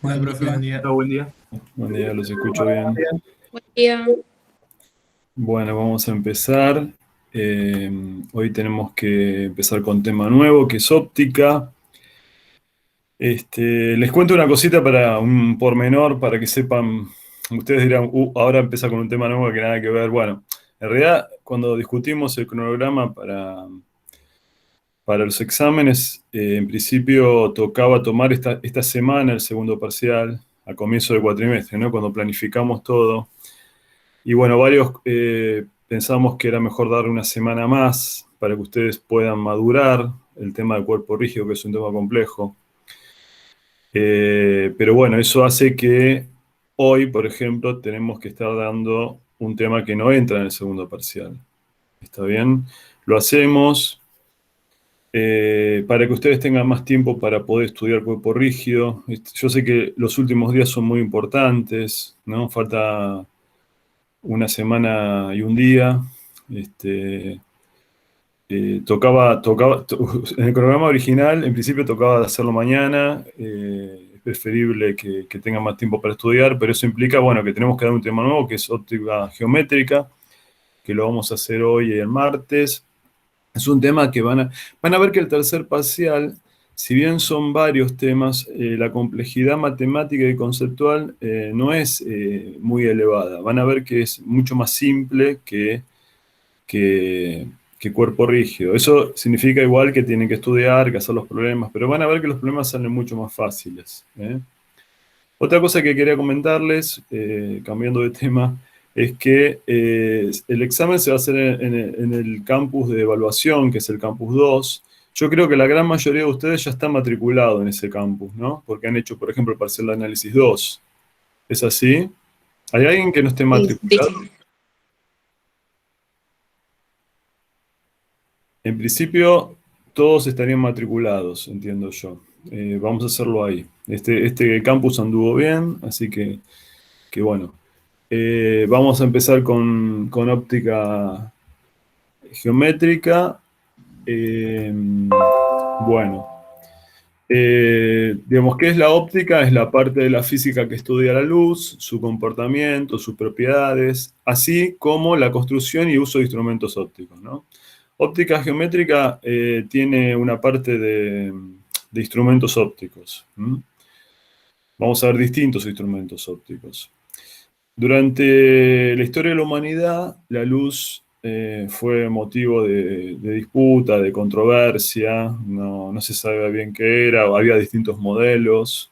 Hola, profe, buen día. Hola, buen día. Buen día, los escucho bien. Buen día. Bueno, vamos a empezar. Hoy tenemos que empezar con tema nuevo, que es óptica. Les cuento una cosita para un pormenor, para que sepan. Ustedes dirán, ahora empieza con un tema nuevo que nada que ver. Bueno, en realidad, cuando discutimos el cronograma para los exámenes, en principio tocaba tomar esta semana el segundo parcial, a comienzo del cuatrimestre, ¿no? Cuando planificamos todo. Y bueno, varios pensamos que era mejor darle una semana más para que ustedes puedan madurar el tema del cuerpo rígido, que es un tema complejo. Pero bueno, eso hace que hoy, por ejemplo, tenemos que estar dando un tema que no entra en el segundo parcial. ¿Está bien? Lo hacemos para que ustedes tengan más tiempo para poder estudiar cuerpo rígido. Yo sé que los últimos días son muy importantes, ¿no? Falta una semana y un día. En el programa original, en principio tocaba hacerlo mañana. Es preferible que tengan más tiempo para estudiar, pero eso implica, bueno, que tenemos que dar un tema nuevo, que es óptica geométrica, que lo vamos a hacer hoy y el martes. Es un tema que van a ver que el tercer parcial, si bien son varios temas, la complejidad matemática y conceptual no es muy elevada. Van a ver que es mucho más simple que cuerpo rígido. Eso significa igual que tienen que estudiar, que hacer los problemas, pero van a ver que los problemas salen mucho más fáciles. Otra cosa que quería comentarles, cambiando de tema, es que el examen se va a hacer en el campus de evaluación, que es el campus 2. Yo creo que la gran mayoría de ustedes ya están matriculados en ese campus, ¿no? Porque han hecho, por ejemplo, el parcial de análisis 2. ¿Es así? ¿Hay alguien que no esté matriculado? Sí. En principio, todos estarían matriculados, entiendo yo. Vamos a hacerlo ahí. Este campus anduvo bien, así que bueno. Vamos a empezar con óptica geométrica. Bueno, digamos, ¿qué es la óptica? Es la parte de la física que estudia la luz, su comportamiento, sus propiedades, así como la construcción y uso de instrumentos ópticos, ¿no? Óptica geométrica tiene una parte de instrumentos ópticos. Vamos a ver distintos instrumentos ópticos. Durante la historia de la humanidad, la luz fue motivo de disputa, de controversia, no se sabe bien qué era, había distintos modelos.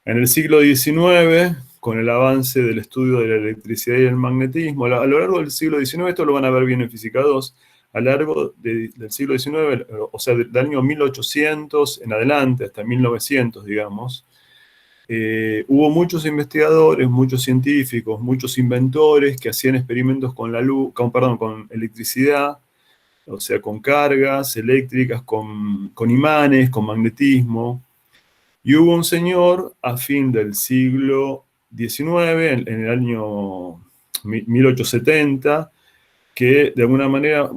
En el siglo XIX, con el avance del estudio de la electricidad y el magnetismo, a lo largo del siglo XIX, esto lo van a ver bien en Física 2, a lo largo del siglo XIX, o sea, del año 1800 en adelante, hasta 1900, digamos, hubo muchos investigadores, muchos científicos, muchos inventores que hacían experimentos con la luz, con electricidad, o sea, con cargas eléctricas, con imanes, con magnetismo. Y hubo un señor a fin del siglo XIX, en el año 1870, que de alguna manera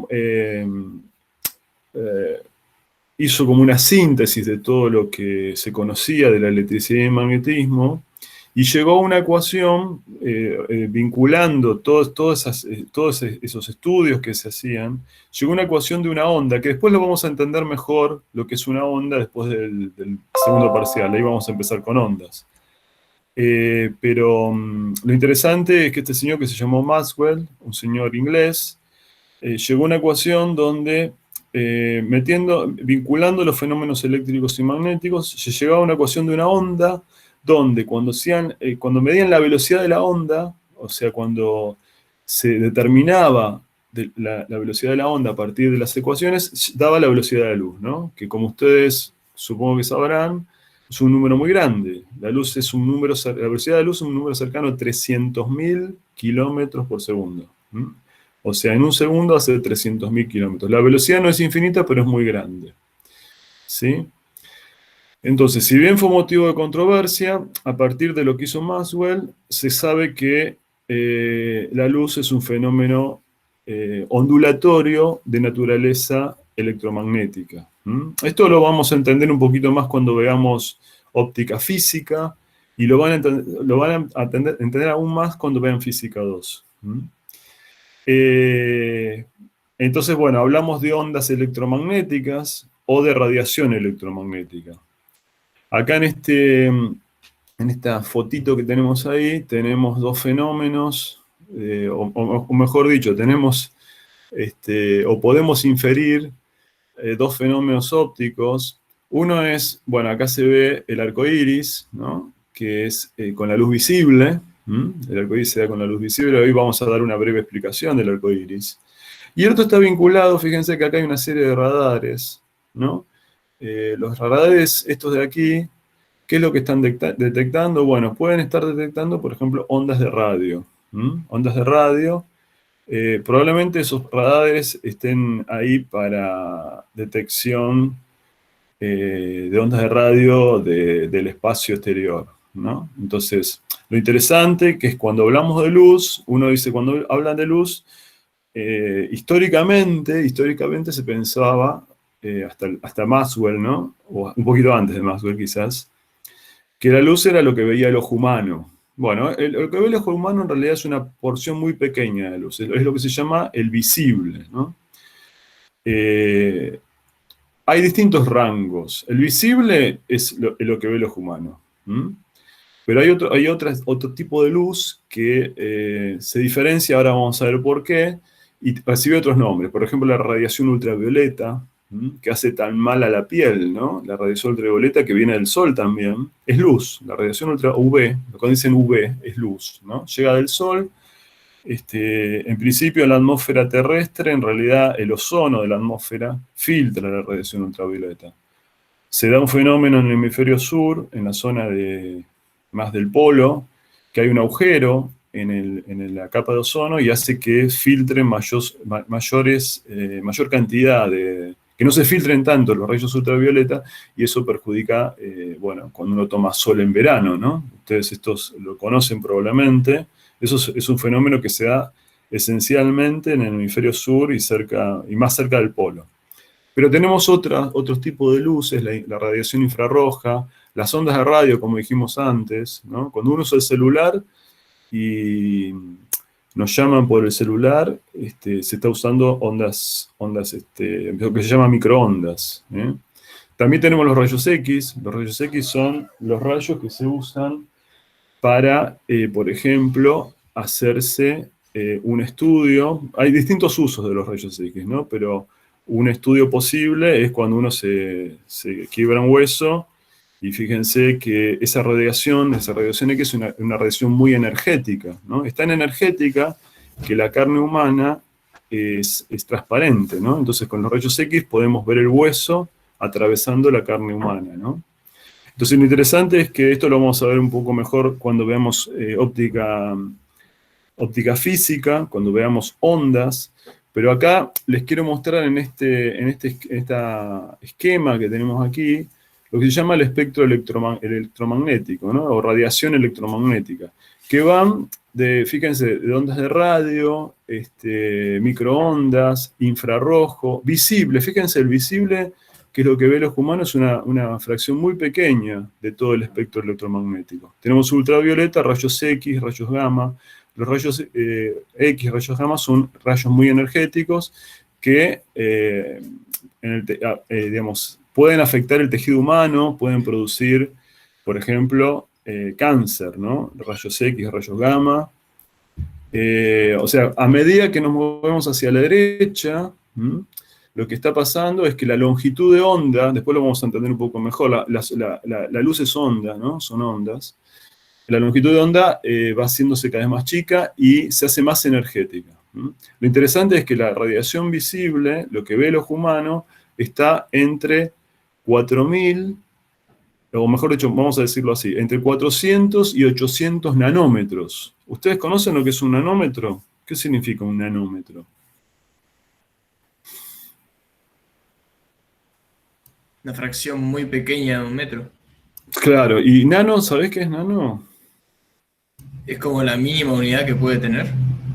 hizo como una síntesis de todo lo que se conocía de la electricidad y el magnetismo, y llegó a una ecuación vinculando todos esos estudios que se hacían, llegó a una ecuación de una onda, que después lo vamos a entender mejor lo que es una onda después del segundo parcial, ahí vamos a empezar con ondas. Pero lo interesante es que este señor que se llamó Maxwell, un señor inglés, llegó a una ecuación donde vinculando los fenómenos eléctricos y magnéticos, se llegaba a una ecuación de una onda donde cuando medían la velocidad de la onda, o sea, cuando se determinaba la velocidad de la onda a partir de las ecuaciones, daba la velocidad de la luz, ¿no? Que como ustedes supongo que sabrán, es un número muy grande. La velocidad de la luz es un número cercano a 300.000 kilómetros por segundo. O sea, en un segundo hace 300.000 kilómetros. La velocidad no es infinita, pero es muy grande. ¿Sí? Entonces, si bien fue motivo de controversia, a partir de lo que hizo Maxwell, se sabe que la luz es un fenómeno ondulatorio de naturaleza electromagnética. Esto lo vamos a entender un poquito más cuando veamos óptica física, Y lo van a entender aún más cuando vean Física 2. Entonces, bueno, hablamos de ondas electromagnéticas o de radiación electromagnética. Acá en esta fotito que tenemos ahí, tenemos dos fenómenos, o mejor dicho, tenemos, o podemos inferir dos fenómenos ópticos. Uno es, bueno, acá se ve el arco iris, ¿no? Que es con la luz visible. El arco iris se da con la luz visible. Hoy vamos a dar una breve explicación del arco iris. Y el otro está vinculado, fíjense que acá hay una serie de radares, ¿no? Los radares, estos de aquí, ¿qué es lo que están detectando? Bueno, pueden estar detectando, por ejemplo, ondas de radio. Ondas de radio. Probablemente esos radares estén ahí para detección de ondas de radio del espacio exterior, ¿no? Entonces, lo interesante que es cuando hablamos de luz, uno dice, cuando hablan de luz, históricamente se pensaba, hasta Maxwell, ¿no? O un poquito antes de Maxwell quizás, que la luz era lo que veía el ojo humano. Bueno, lo que ve el ojo humano en realidad es una porción muy pequeña de luz, es lo que se llama el visible, ¿no? Hay distintos rangos. El visible es lo que ve el ojo humano. Pero hay otro tipo de luz que se diferencia, ahora vamos a ver por qué, y recibe otros nombres. Por ejemplo, la radiación ultravioleta, que hace tan mal a la piel, ¿no? La radiación ultravioleta que viene del sol también, es luz. La radiación ultra UV, cuando dicen UV, es luz, ¿no? Llega del sol. En principio, en la atmósfera terrestre, en realidad, el ozono de la atmósfera filtra la radiación ultravioleta. Se da un fenómeno en el hemisferio sur, en la zona más del polo, que hay un agujero en la capa de ozono y hace que filtren mayor cantidad que no se filtren tanto los rayos ultravioleta, y eso perjudica, bueno, cuando uno toma sol en verano, ¿no? Ustedes estos lo conocen probablemente. Eso es un fenómeno que se da esencialmente en el hemisferio sur y más cerca del polo. Pero tenemos otros tipos de luces, la radiación infrarroja, las ondas de radio, como dijimos antes, ¿no? Cuando uno usa el celular y nos llaman por el celular, se está usando ondas lo que se llama microondas. También tenemos los rayos X. Los rayos X son los rayos que se usan para, por ejemplo, hacerse un estudio. Hay distintos usos de los rayos X, ¿no? Pero un estudio posible es cuando uno se quiebra un hueso, y fíjense que esa radiación X es una radiación muy energética, ¿no? Es tan energética que la carne humana es transparente, ¿no? Entonces con los rayos X podemos ver el hueso atravesando la carne humana, ¿no? Entonces lo interesante es que esto lo vamos a ver un poco mejor cuando veamos óptica física, cuando veamos ondas. Pero acá les quiero mostrar en este esquema que tenemos aquí, lo que se llama el espectro electromagnético, ¿no? O radiación electromagnética, que van fíjense, de ondas de radio, microondas, infrarrojo, visible. Fíjense, el visible, que es lo que ve los humanos, es una fracción muy pequeña de todo el espectro electromagnético. Tenemos ultravioleta, rayos X, rayos gamma. Los rayos X, rayos gamma, son rayos muy energéticos que, digamos, pueden afectar el tejido humano, pueden producir, por ejemplo, cáncer, ¿no? Rayos X, rayos gamma. O sea, a medida que nos movemos hacia la derecha, lo que está pasando es que la longitud de onda, después lo vamos a entender un poco mejor, la luz es onda, ¿no? Son ondas. La longitud de onda va haciéndose cada vez más chica y se hace más energética. Lo interesante es que la radiación visible, lo que ve el ojo humano, está entre 4000, o mejor dicho, vamos a decirlo así, entre 400 y 800 nanómetros. ¿Ustedes conocen lo que es un nanómetro? ¿Qué significa un nanómetro? Una fracción muy pequeña de un metro. Claro, y nano, ¿sabés qué es nano? Es como la mínima unidad que puede tener.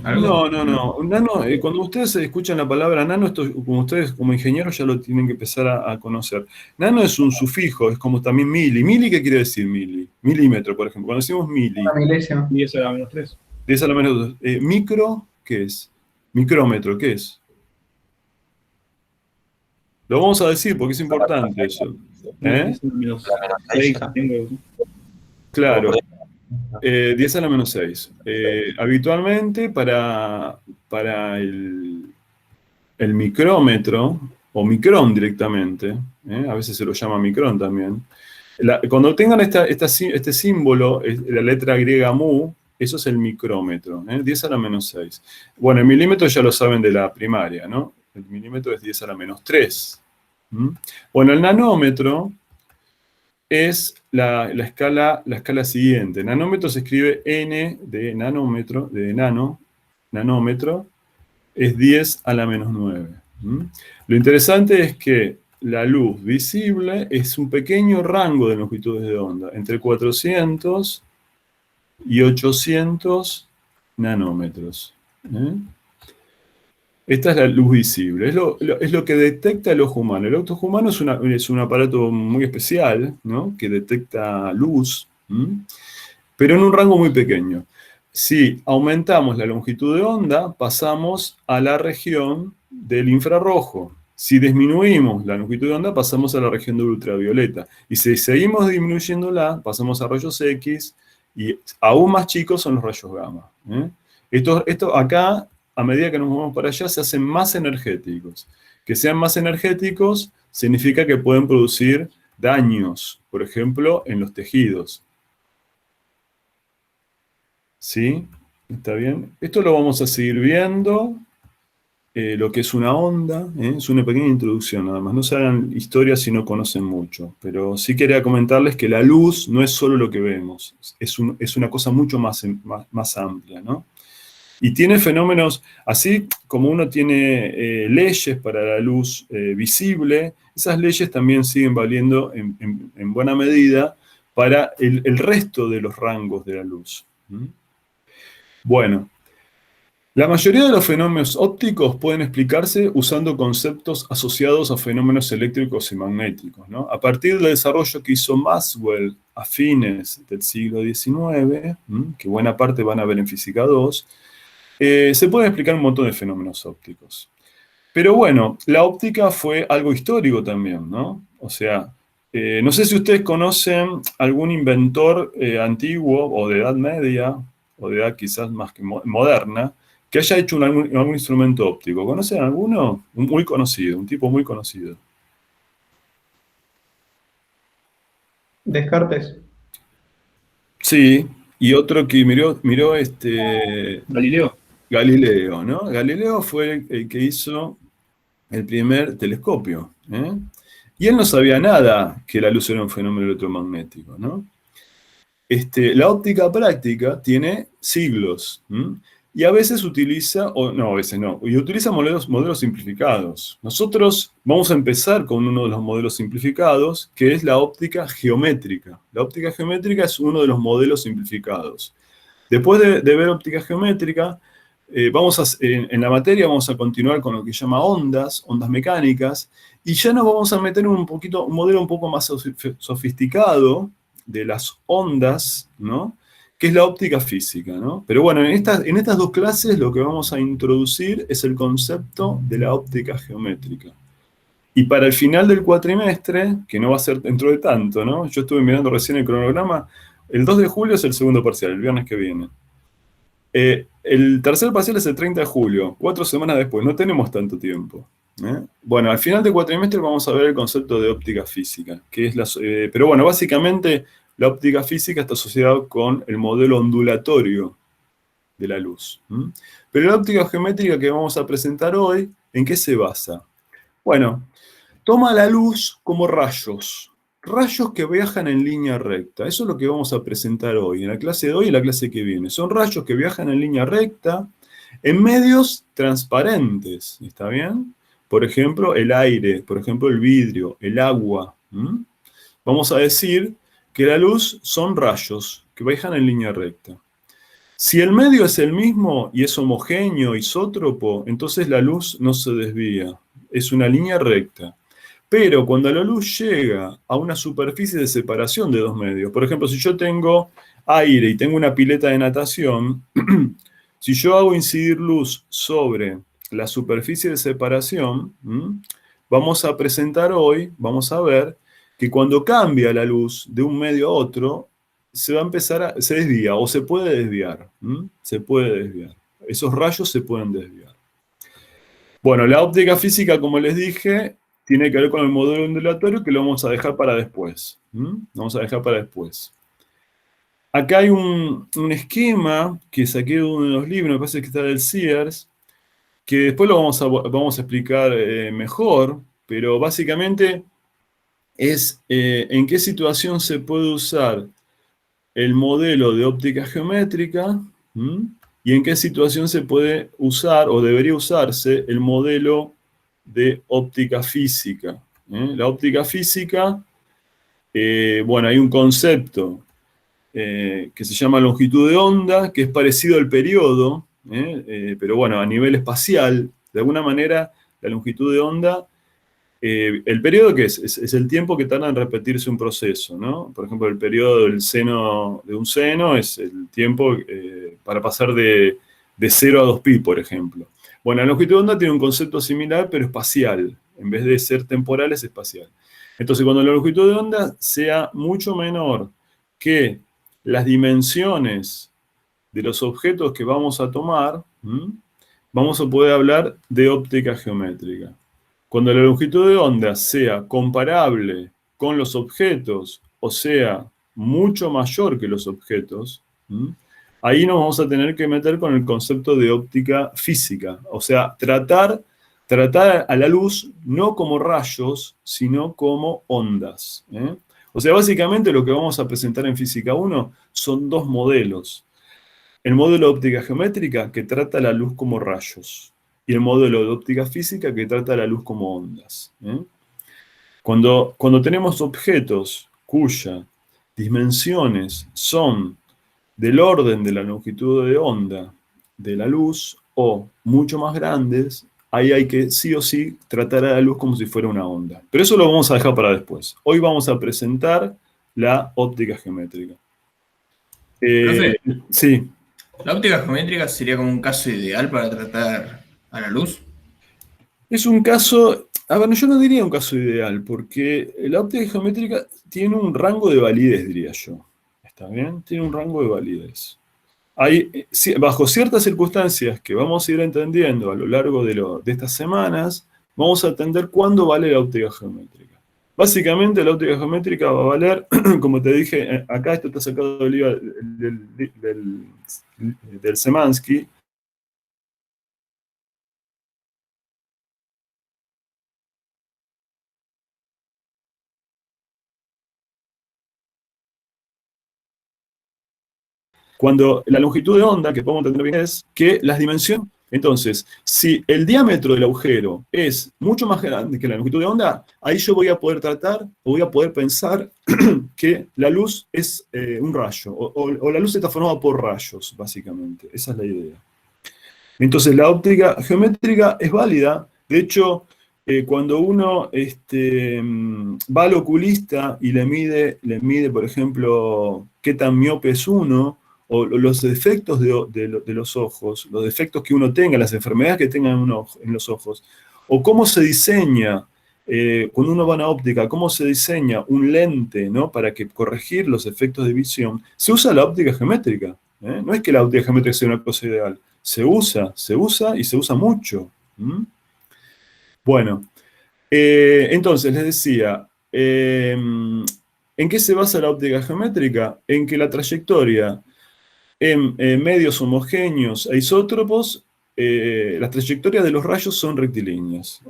¿Algo? No, no, no. Un nano, cuando ustedes escuchan la palabra nano, esto, como ustedes como ingenieros ya lo tienen que empezar a conocer. Nano es un sufijo, es como también mili. ¿Mili qué quiere decir mili? Milímetro, por ejemplo. Cuando decimos Una mili, milésima. 10 a la menos 3. 10 a la menos 2. Micro, ¿qué es? Micrómetro, ¿qué es? Lo vamos a decir porque es importante eso. ¿Eh? 10 a la menos 6 tengo. Claro. 10 a la menos 6. Habitualmente para el micrómetro, o micrón directamente, a veces se lo llama micrón también, cuando tengan este símbolo, la letra griega mu, eso es el micrómetro, 10 a la menos 6. Bueno, el milímetro ya lo saben de la primaria, ¿no? El milímetro es 10 a la menos 3. Bueno, el nanómetro es la escala siguiente. Nanómetro se escribe n de nanómetro, nanómetro, es 10 a la menos 9. Lo interesante es que la luz visible es un pequeño rango de longitudes de onda, entre 400 y 800 nanómetros. Esta es la luz visible, es lo que detecta el ojo humano. El ojo humano es un aparato muy especial, ¿no? Que detecta luz, pero en un rango muy pequeño. Si aumentamos la longitud de onda, pasamos a la región del infrarrojo. Si disminuimos la longitud de onda, pasamos a la región del ultravioleta. Y si seguimos disminuyéndola, pasamos a rayos X, y aún más chicos son los rayos gamma. Esto acá, a medida que nos movemos para allá, se hacen más energéticos. Que sean más energéticos significa que pueden producir daños, por ejemplo, en los tejidos. ¿Sí? ¿Está bien? Esto lo vamos a seguir viendo, lo que es una onda, es una pequeña introducción nada más. No se hagan historias si no conocen mucho, pero sí quería comentarles que la luz no es solo lo que vemos, es una cosa mucho más amplia, ¿no? Y tiene fenómenos, así como uno tiene leyes para la luz visible, esas leyes también siguen valiendo en buena medida para el resto de los rangos de la luz. Bueno, la mayoría de los fenómenos ópticos pueden explicarse usando conceptos asociados a fenómenos eléctricos y magnéticos, ¿no? A partir del desarrollo que hizo Maxwell a fines del siglo XIX, que buena parte van a ver en Física 2, se pueden explicar un montón de fenómenos ópticos. Pero bueno, la óptica fue algo histórico también, ¿no? O sea, no sé si ustedes conocen algún inventor antiguo o de edad media, o de edad quizás más que moderna, que haya hecho algún instrumento óptico. ¿Conocen alguno? Muy conocido, un tipo muy conocido. Descartes. Sí, y otro que miró Galileo. Galileo, ¿no? Galileo fue el que hizo el primer telescopio, y él no sabía nada que la luz era un fenómeno electromagnético, ¿no? La óptica práctica tiene siglos, y a veces utiliza, o no, a veces no, y utiliza modelos simplificados. Nosotros vamos a empezar con uno de los modelos simplificados, que es la óptica geométrica. La óptica geométrica es uno de los modelos simplificados. Después de ver óptica geométrica, en la materia vamos a continuar con lo que se llama ondas mecánicas, y ya nos vamos a meter un modelo un poco más sofisticado de las ondas, ¿no? Que es la óptica física, ¿no? Pero bueno, en estas dos clases lo que vamos a introducir es el concepto de la óptica geométrica. Y para el final del cuatrimestre, que no va a ser dentro de tanto, ¿no? Yo estuve mirando recién el cronograma, el 2 de julio es el segundo parcial, el viernes que viene. El tercer parcial es el 30 de julio, 4 semanas después, no tenemos tanto tiempo. Bueno, al final del cuatrimestre vamos a ver el concepto de óptica física, que es pero bueno, básicamente la óptica física está asociada con el modelo ondulatorio de la luz. Pero la óptica geométrica que vamos a presentar hoy, ¿en qué se basa? Bueno, toma la luz como rayos que viajan en línea recta. Eso es lo que vamos a presentar hoy, en la clase de hoy y en la clase que viene. Son rayos que viajan en línea recta en medios transparentes, ¿está bien? Por ejemplo, el aire, por ejemplo, el vidrio, el agua. Vamos a decir que la luz son rayos que viajan en línea recta. Si el medio es el mismo y es homogéneo, isótropo, entonces la luz no se desvía. Es una línea recta. Pero cuando la luz llega a una superficie de separación de dos medios, por ejemplo, si yo tengo aire y tengo una pileta de natación, si yo hago incidir luz sobre la superficie de separación, vamos a presentar hoy, vamos a ver, que cuando cambia la luz de un medio a otro, se va a empezar se desvía o se puede desviar. Se puede desviar. Esos rayos se pueden desviar. Bueno, la óptica física, como les dije, tiene que ver con el modelo ondulatorio que lo vamos a dejar para después. Vamos a dejar para después. Acá hay un esquema que saqué de uno de los libros, me parece que está del Sears, que después lo vamos a explicar mejor, pero básicamente es en qué situación se puede usar el modelo de óptica geométrica y en qué situación se puede usar o debería usarse el modelo de óptica física. La óptica física, bueno, hay un concepto que se llama longitud de onda, que es parecido al periodo, pero bueno, a nivel espacial, de alguna manera, la longitud de onda, el periodo que es el tiempo que tarda en repetirse un proceso, ¿no? Por ejemplo, el periodo del seno de un seno es el tiempo para pasar de 0 a 2pi, por ejemplo. Bueno, la longitud de onda tiene un concepto similar, pero espacial. En vez de ser temporal, es espacial. Entonces, cuando la longitud de onda sea mucho menor que las dimensiones de los objetos que vamos a tomar, vamos a poder hablar de óptica geométrica. Cuando la longitud de onda sea comparable con los objetos, o sea, mucho mayor que los objetos, ahí nos vamos a tener que meter con el concepto de óptica física. O sea, tratar a la luz no como rayos, sino como ondas. O sea, básicamente lo que vamos a presentar en Física 1 son dos modelos. El modelo de óptica geométrica, que trata la luz como rayos, y el modelo de óptica física, que trata la luz como ondas. Cuando tenemos objetos cuyas dimensiones son del orden de la longitud de onda de la luz o mucho más grandes, ahí hay que sí o sí tratar a la luz como si fuera una onda. Pero eso lo vamos a dejar para después. Hoy vamos a presentar la óptica geométrica. Profe, Sí. ¿la óptica geométrica sería como un caso ideal para tratar a la luz? Es un caso, a ver, yo no diría un caso ideal, porque la óptica geométrica tiene un rango de validez, diría yo. ¿Está bien? Tiene un rango de validez. Hay, bajo ciertas circunstancias que vamos a ir entendiendo a lo largo de estas semanas, vamos a entender cuándo vale la óptica geométrica. Básicamente la óptica geométrica va a valer, como te dije, acá esto está sacado del libro del Szymanski. Cuando la longitud de onda, que podemos entender bien, es que las dimensiones. Entonces, si el diámetro del agujero es mucho más grande que la longitud de onda, ahí yo voy a poder tratar, o voy a poder pensar que la luz es un rayo, o la luz está formada por rayos, básicamente. Esa es la idea. Entonces, la óptica geométrica es válida. De hecho, cuando uno va al oculista y le mide, por ejemplo, qué tan miope es uno, o los defectos de los ojos, los defectos que uno tenga, las enfermedades que tenga en los ojos, o cómo se diseña, cuando uno va a una óptica, cómo se diseña un lente, ¿no? Para corregir los efectos de visión, se usa la óptica geométrica. No es que la óptica geométrica sea una cosa ideal, se usa y se usa mucho. Bueno, entonces les decía, ¿en qué se basa la óptica geométrica? En que la trayectoria en medios homogéneos e isótropos, las trayectorias de los rayos son rectilíneas.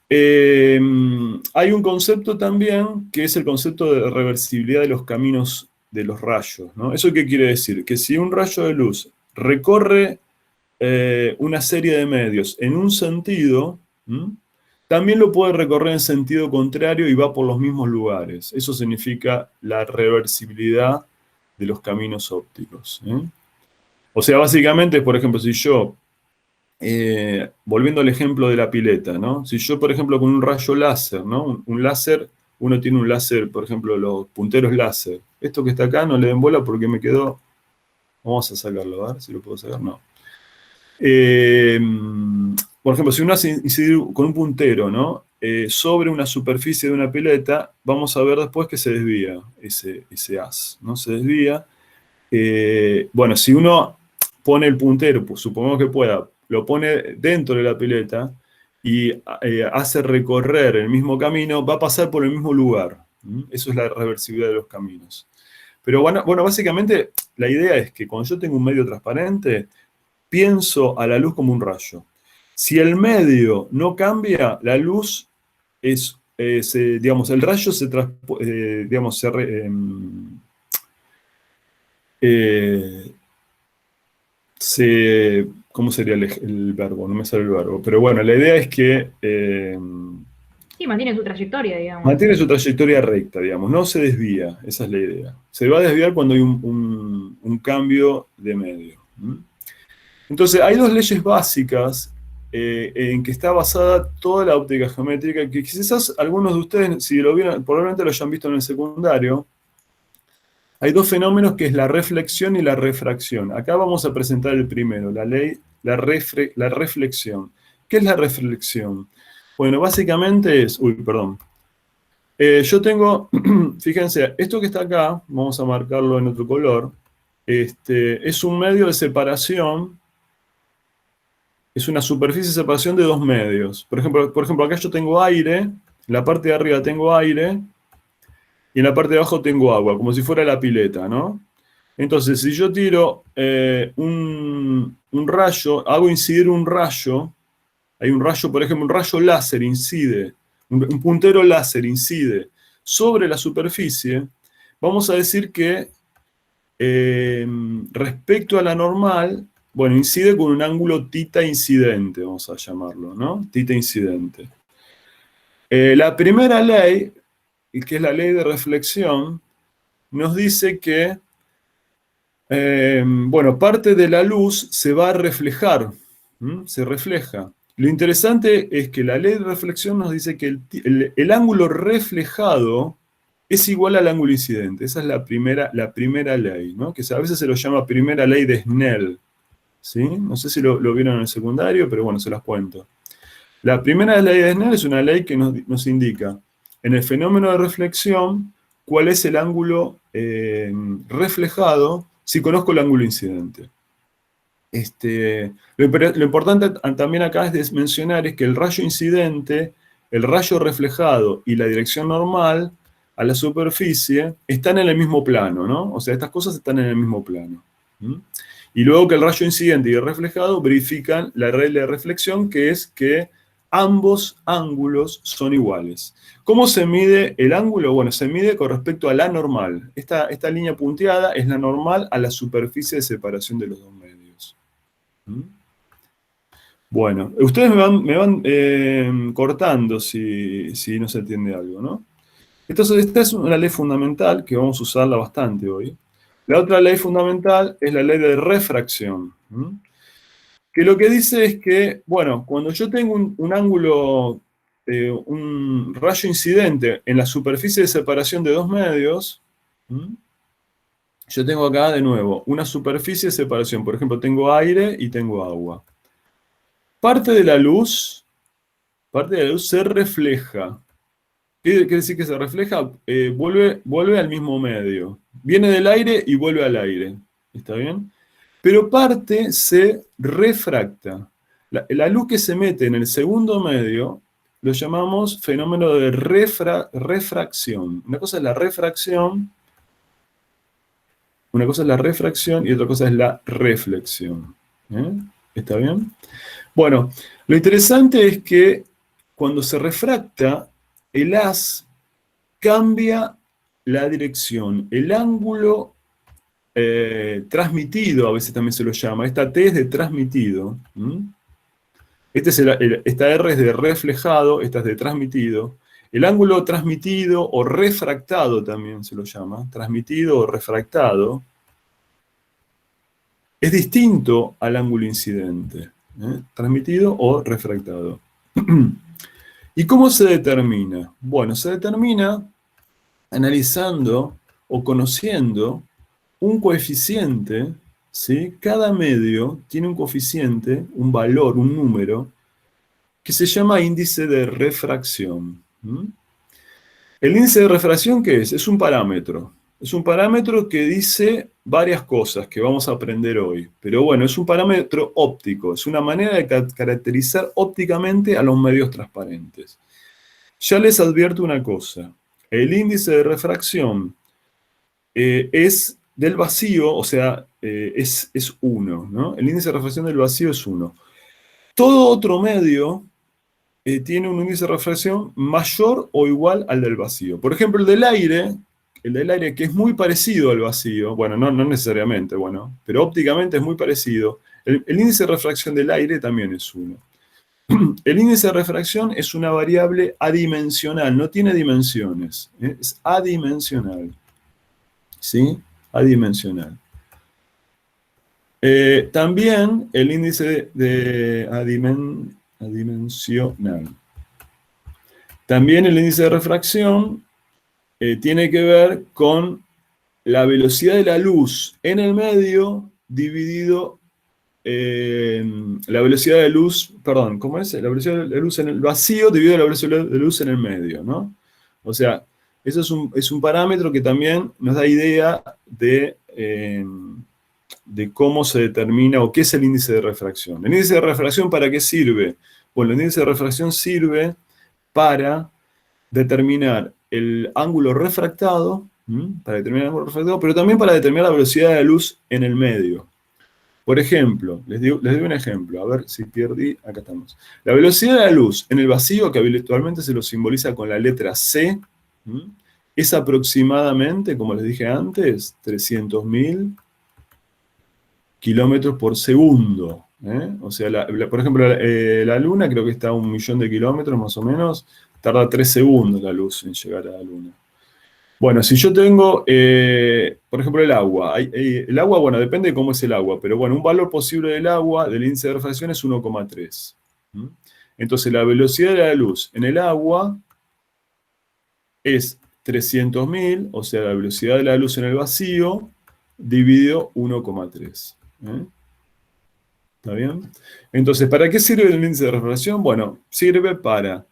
Hay un concepto también que es el concepto de reversibilidad de los caminos de los rayos, ¿no? ¿Eso qué quiere decir? Que si un rayo de luz recorre una serie de medios en un sentido, también lo puede recorrer en sentido contrario y va por los mismos lugares. Eso significa la reversibilidad de los caminos ópticos. O sea, básicamente, por ejemplo, si yo, volviendo al ejemplo de la pileta, ¿no? Si yo, por ejemplo, con un rayo láser, ¿no? Un láser, uno tiene un láser, por ejemplo, los punteros láser. Esto que está acá no le den bola porque me quedó... Vamos a sacarlo, a ver si lo puedo sacar. No. Por ejemplo, si uno hace incidir con un puntero, ¿no? Sobre una superficie de una pileta, vamos a ver después que se desvía ese haz, ¿no? Se desvía. Bueno, si uno pone el puntero, pues, supongamos que pueda, lo pone dentro de la pileta y hace recorrer el mismo camino, va a pasar por el mismo lugar. Eso es la reversibilidad de los caminos. Pero bueno, básicamente la idea es que cuando yo tengo un medio transparente, pienso a la luz como un rayo. Si el medio no cambia, la luz es, digamos, el rayo se, digamos, ¿cómo sería el verbo? No me sale el verbo. Pero bueno, la idea es que Sí, mantiene su trayectoria, digamos. mantiene su trayectoria recta, digamos, no se desvía, esa es la idea. Se va a desviar cuando hay un cambio de medio. Entonces, hay dos leyes básicas en que está basada toda la óptica geométrica, que quizás algunos de ustedes, si lo vieron, probablemente lo hayan visto en el secundario. Hay dos fenómenos que es la reflexión y la refracción. Acá vamos a presentar el primero, la reflexión. ¿Qué es la reflexión? Bueno, básicamente es... Uy, perdón. Yo tengo, fíjense, esto que está acá, vamos a marcarlo en otro color, es un medio de separación, es una superficie de separación de dos medios. Por ejemplo, acá yo tengo aire, en la parte de arriba tengo aire, y en la parte de abajo tengo agua, como si fuera la pileta, ¿no? Entonces, si yo tiro un rayo, hago incidir un rayo, hay un rayo, por ejemplo, un rayo láser incide, un puntero láser incide sobre la superficie, vamos a decir que respecto a la normal, bueno, incide con un ángulo θ incidente, vamos a llamarlo, ¿no? Θ incidente. La primera ley, que es la ley de reflexión, nos dice que, bueno, parte de la luz se va a reflejar, se refleja. Lo interesante es que la ley de reflexión nos dice que el ángulo reflejado es igual al ángulo incidente. Esa es la primera ley, ¿no? Que a veces se lo llama primera ley de Snell, ¿sí? No sé si lo vieron en el secundario, pero bueno, se las cuento. La primera ley de Snell es una ley que nos indica en el fenómeno de reflexión cuál es el ángulo reflejado si conozco el ángulo incidente. Lo importante también acá es mencionar es que el rayo incidente, el rayo reflejado y la dirección normal a la superficie están en el mismo plano, ¿no? O sea, estas cosas están en el mismo plano. Y luego que el rayo incidente y el reflejado verifican la regla de reflexión, que es que ambos ángulos son iguales. ¿Cómo se mide el ángulo? Bueno, se mide con respecto a la normal. Esta línea punteada es la normal a la superficie de separación de los dos medios. Bueno, ustedes me van cortando si no se entiende algo, ¿no? Entonces, esta es una ley fundamental que vamos a usarla bastante hoy. La otra ley fundamental es la ley de refracción. Que lo que dice es que, bueno, cuando yo tengo un ángulo, un rayo incidente en la superficie de separación de dos medios, yo tengo acá de nuevo una superficie de separación. Por ejemplo, tengo aire y tengo agua. Parte de la luz se refleja. ¿Qué quiere decir que se refleja? Vuelve al mismo medio. Viene del aire y vuelve al aire. ¿Está bien? Pero parte se refracta. La luz que se mete en el segundo medio lo llamamos fenómeno de refracción. Una cosa es la refracción y otra cosa es la reflexión. ¿Está bien? Bueno, lo interesante es que cuando se refracta, el haz cambia la dirección. El ángulo transmitido, a veces también se lo llama. Esta T es de transmitido. Esta R es de reflejado, esta es de transmitido. El ángulo transmitido o refractado también se lo llama. Transmitido o refractado. es distinto al ángulo incidente, transmitido o refractado. ¿Y cómo se determina? Bueno, se determina analizando o conociendo un coeficiente, ¿sí? Cada medio tiene un coeficiente, un valor, un número, que se llama índice de refracción. ¿El índice de refracción qué es? Es un parámetro. Es un parámetro que dice varias cosas que vamos a aprender hoy. Pero bueno, es un parámetro óptico. Es una manera de caracterizar ópticamente a los medios transparentes. Ya les advierto una cosa. El índice de refracción es del vacío, o sea, es 1, ¿no? El índice de refracción del vacío es 1. Todo otro medio tiene un índice de refracción mayor o igual al del vacío. Por ejemplo, el del aire que es muy parecido al vacío, bueno, no necesariamente, bueno, pero ópticamente es muy parecido. El índice de refracción del aire también es 1. El índice de refracción es una variable adimensional, no tiene dimensiones, es adimensional. ¿Sí? Adimensional. También el índice de adimensional. También el índice de refracción tiene que ver con la velocidad de la luz en el medio dividido la velocidad de luz, perdón, ¿cómo es? La velocidad de la luz en el vacío dividido la velocidad de luz en el medio, ¿no? O sea, eso es un parámetro que también nos da idea de cómo se determina o qué es el índice de refracción. ¿El índice de refracción para qué sirve? Bueno, el índice de refracción sirve para determinar el ángulo refractado, pero también para determinar la velocidad de la luz en el medio. Por ejemplo, les doy un ejemplo, a ver si perdí, acá estamos. La velocidad de la luz en el vacío, que habitualmente se lo simboliza con la letra C, es aproximadamente, como les dije antes, 300.000 kilómetros por segundo. O sea, por ejemplo, la Luna creo que está a 1.000.000 de kilómetros más o menos, tarda 3 segundos la luz en llegar a la Luna. Bueno, si yo tengo, por ejemplo, el agua. El agua, bueno, depende de cómo es el agua, pero bueno, un valor posible del agua, del índice de refracción, es 1,3. Entonces, la velocidad de la luz en el agua es 300.000, o sea, la velocidad de la luz en el vacío, dividido 1,3. ¿Está bien? Entonces, ¿para qué sirve el índice de refracción? Bueno, sirve para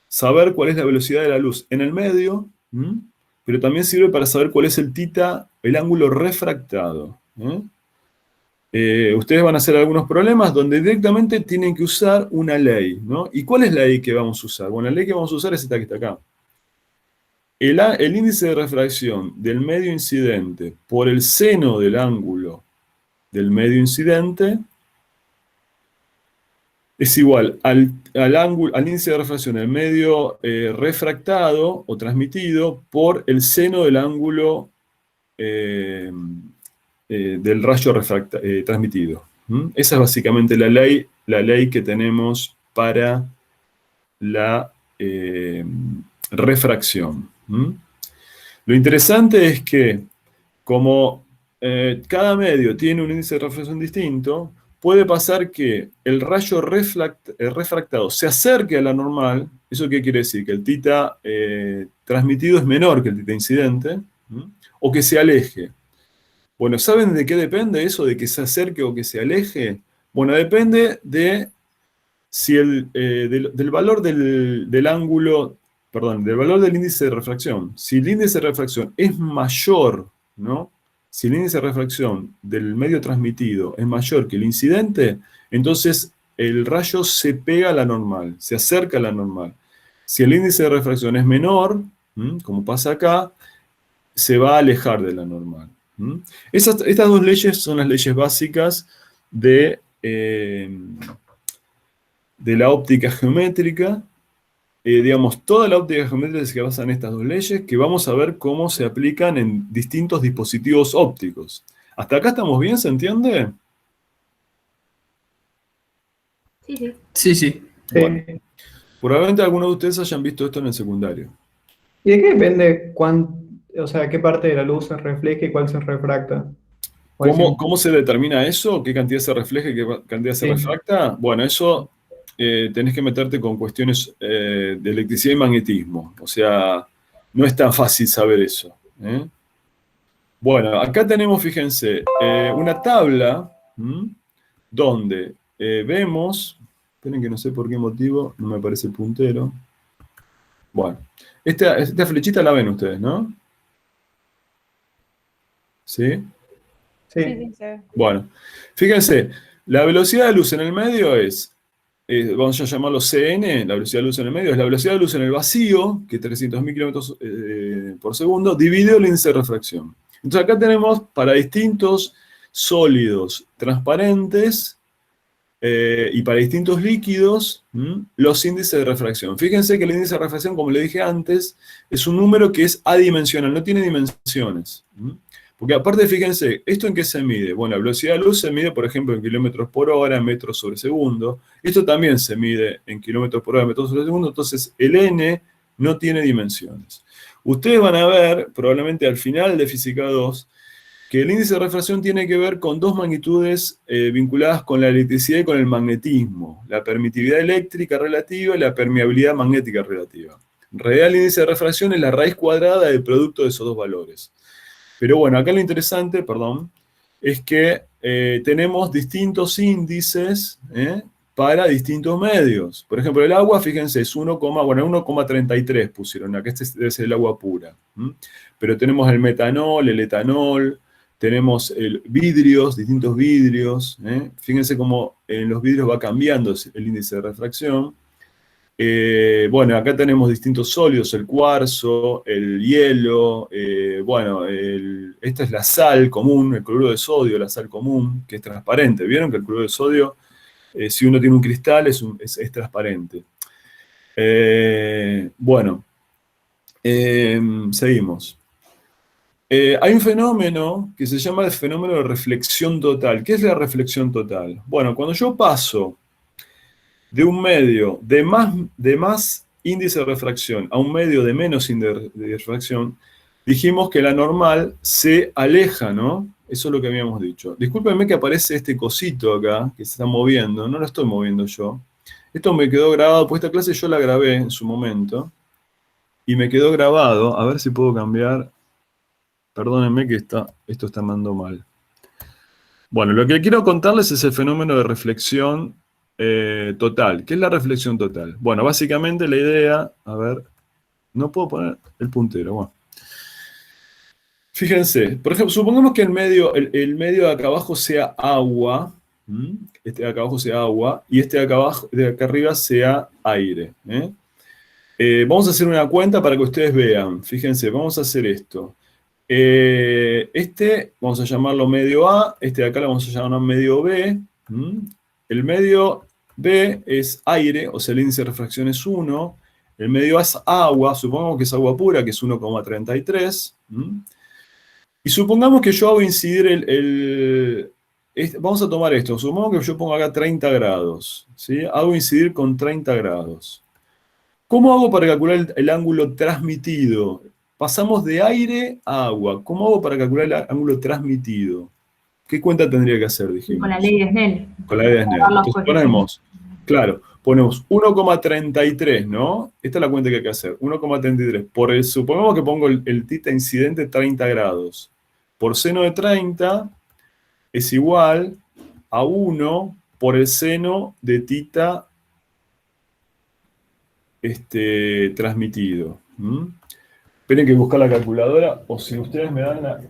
saber cuál es la velocidad de la luz en el medio, pero también sirve para saber cuál es el θ, el ángulo refractado. Ustedes van a hacer algunos problemas donde directamente tienen que usar una ley, ¿no? ¿Y cuál es la ley que vamos a usar? Bueno, la ley que vamos a usar es esta que está acá. El índice de refracción del medio incidente por el seno del ángulo del medio incidente es igual al índice de refracción del medio refractado o transmitido por el seno del ángulo del rayo transmitido. Esa es básicamente la ley que tenemos para la refracción. Lo interesante es que como cada medio tiene un índice de refracción distinto, puede pasar que el rayo refractado se acerque a la normal. ¿Eso qué quiere decir? Que el θ transmitido es menor que el θ incidente, o que se aleje. Bueno, ¿saben de qué depende eso de que se acerque o que se aleje? Bueno, depende de si del valor del ángulo, perdón, del valor del índice de refracción. Si el índice de refracción es mayor, ¿no? Si el índice de refracción del medio transmitido es mayor que el incidente, entonces el rayo se pega a la normal, se acerca a la normal. Si el índice de refracción es menor, como pasa acá, se va a alejar de la normal. Estas dos leyes son las leyes básicas de la óptica geométrica. Digamos, toda la óptica geométrica se basa en estas dos leyes, que vamos a ver cómo se aplican en distintos dispositivos ópticos. ¿Hasta acá estamos bien? ¿Se entiende? Sí, sí. Sí, sí. Bueno, probablemente algunos de ustedes hayan visto esto en el secundario. ¿Y de qué depende o sea, qué parte de la luz se refleja y cuál se refracta? ¿Cómo se determina eso? ¿Qué cantidad se refleja y qué cantidad se refracta? Bueno, eso tenés que meterte con cuestiones de electricidad y magnetismo. O sea, no es tan fácil saber eso. Bueno, acá tenemos, fíjense, una tabla donde vemos, esperen que no sé por qué motivo, no me aparece el puntero. Bueno, esta flechita la ven ustedes, ¿no? ¿Sí? Sí. Bueno, fíjense, la velocidad de luz en el medio es, vamos a llamarlo CN, la velocidad de luz en el medio es la velocidad de luz en el vacío, que es 300.000 kilómetros por segundo, dividido el índice de refracción. Entonces acá tenemos para distintos sólidos transparentes y para distintos líquidos los índices de refracción. Fíjense que el índice de refracción, como le dije antes, es un número que es adimensional, no tiene dimensiones. Porque aparte, fíjense, ¿esto en qué se mide? Bueno, la velocidad de luz se mide, por ejemplo, en kilómetros por hora, en metros sobre segundo. Esto también se mide en kilómetros por hora, metros sobre segundo. Entonces, el n no tiene dimensiones. Ustedes van a ver, probablemente al final de Física 2, que el índice de refracción tiene que ver con dos magnitudes vinculadas con la electricidad y con el magnetismo. La permitividad eléctrica relativa y la permeabilidad magnética relativa. En realidad, el índice de refracción es la raíz cuadrada del producto de esos dos valores. Pero bueno, acá lo interesante, es que tenemos distintos índices para distintos medios. Por ejemplo, el agua, fíjense, es 1,33 pusieron, acá este debe ser el agua pura. Pero tenemos el metanol, el etanol, tenemos vidrios, distintos vidrios. Fíjense cómo en los vidrios va cambiando el índice de refracción. Bueno, acá tenemos distintos sólidos, el cuarzo, el hielo, esta es la sal común, el cloruro de sodio, la sal común, que es transparente. ¿Vieron que el cloruro de sodio, si uno tiene un cristal, es transparente? Seguimos. Hay un fenómeno que se llama el fenómeno de reflexión total. ¿Qué es la reflexión total? Bueno, cuando yo paso de un medio de más índice de refracción a un medio de menos índice de refracción, dijimos que la normal se aleja, ¿no? Eso es lo que habíamos dicho. Discúlpenme que aparece este cosito acá, que se está moviendo, no lo estoy moviendo yo. Esto me quedó grabado, pues esta clase yo la grabé en su momento, y me quedó grabado, a ver si puedo cambiar. Perdónenme que esto está andando mal. Bueno, lo que quiero contarles es el fenómeno de reflexión total. ¿Qué es la reflexión total? Bueno, básicamente la idea, a ver, no puedo poner el puntero, bueno. Fíjense, por ejemplo, supongamos que el medio de acá abajo sea agua, este de acá abajo sea agua, y este de acá arriba sea aire. Vamos a hacer una cuenta para que ustedes vean. Fíjense, vamos a hacer esto. Vamos a llamarlo medio A, este de acá lo vamos a llamar medio B. El medio B es aire, o sea, el índice de refracción es 1. El medio A es agua, supongamos que es agua pura, que es 1,33. Y supongamos que yo hago incidir vamos a tomar esto, supongamos que yo pongo acá 30 grados. ¿Sí? Hago incidir con 30 grados. ¿Cómo hago para calcular el ángulo transmitido? Pasamos de aire a agua. ¿Cómo hago para calcular el ángulo transmitido? ¿Qué cuenta tendría que hacer, dijimos? Con la ley de Snell. Con la ley de Snell. Entonces ponemos 1,33, ¿no? Esta es la cuenta que hay que hacer. 1,33. Supongamos que pongo el tita incidente 30 grados. Por seno de 30 es igual a 1 por el seno de tita transmitido. Tienen que buscar la calculadora, o si ustedes me dan la...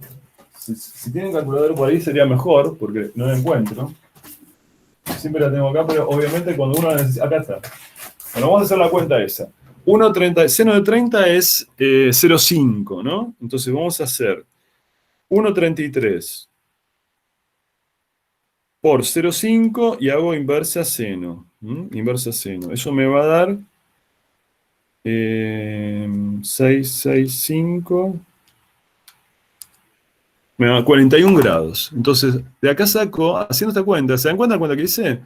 Si tienen calculadora por ahí sería mejor, porque no la encuentro. Siempre la tengo acá, pero obviamente cuando uno la necesita... Acá está. Bueno, vamos a hacer la cuenta esa. 1,30, seno de 30 es 0,5, ¿no? Entonces vamos a hacer 1,33 por 0,5 y hago inversa seno. Inversa seno. Eso me va a dar 665... Me da 41 grados. Entonces, de acá saco, haciendo esta cuenta, ¿se dan cuenta de la cuenta que hice?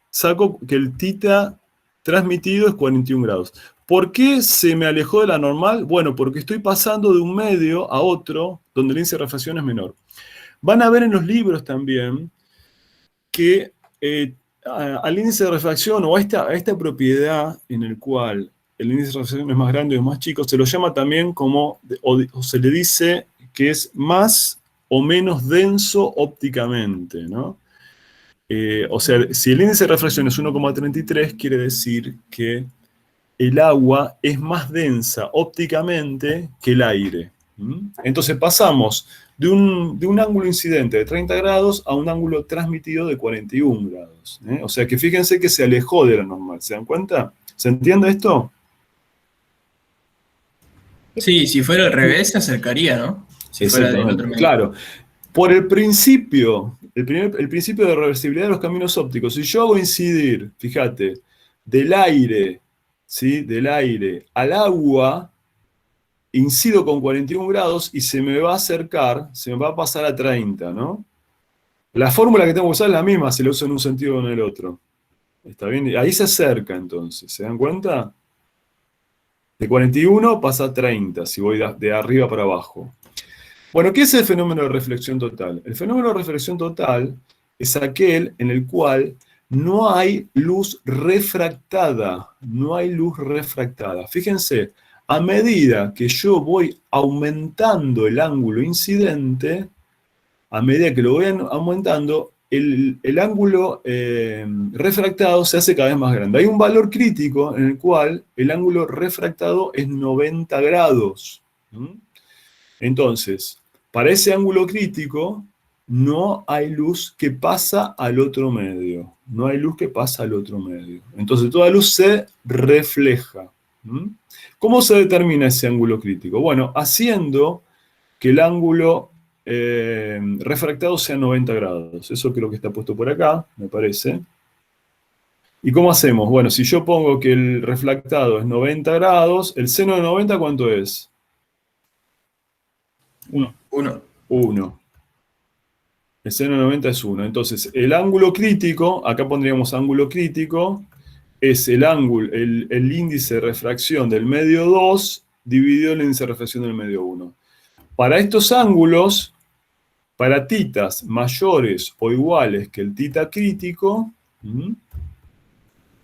Saco que el tita transmitido es 41 grados. ¿Por qué se me alejó de la normal? Bueno, porque estoy pasando de un medio a otro donde el índice de refracción es menor. Van a ver en los libros también que al índice de refracción o a esta propiedad en el cual el índice de refracción es más grande o es más chico, se lo llama también como, o se le dice que es más o menos denso ópticamente, ¿no? O sea, si el índice de refracción es 1,33, quiere decir que el agua es más densa ópticamente que el aire. Entonces pasamos de un ángulo incidente de 30 grados a un ángulo transmitido de 41 grados. O sea que fíjense que se alejó de la normal. ¿Se dan cuenta? ¿Se entiende esto? Sí, si fuera al revés se acercaría, ¿no? Si fuera del otro medio. Claro. Por el principio, el principio de reversibilidad de los caminos ópticos, si yo hago incidir, fíjate, del aire, ¿sí? Del aire al agua, incido con 41 grados y se me va a acercar, se me va a pasar a 30, ¿no? La fórmula que tengo que usar es la misma si lo uso en un sentido o en el otro. ¿Está bien? Ahí se acerca entonces, ¿se dan cuenta? De 41 pasa a 30, si voy de arriba para abajo. Bueno, ¿qué es el fenómeno de reflexión total? El fenómeno de reflexión total es aquel en el cual no hay luz refractada. No hay luz refractada. Fíjense, a medida que yo voy aumentando el ángulo incidente, a medida que lo voy aumentando, el ángulo refractado se hace cada vez más grande. Hay un valor crítico en el cual el ángulo refractado es 90 grados. Entonces, para ese ángulo crítico, no hay luz que pasa al otro medio. No hay luz que pasa al otro medio. Entonces, toda luz se refleja. ¿Cómo se determina ese ángulo crítico? Bueno, haciendo que el ángulo refractado sea 90 grados. Eso creo que está puesto por acá, me parece. ¿Y cómo hacemos? Bueno, si yo pongo que el refractado es 90 grados, ¿el seno de 90 cuánto es? 1. 1. El seno de 90 es 1. Entonces, el ángulo crítico, acá pondríamos ángulo crítico, es el ángulo, el índice de refracción del medio 2 dividido el índice de refracción del medio 1. Para estos ángulos, para titas mayores o iguales que el tita crítico,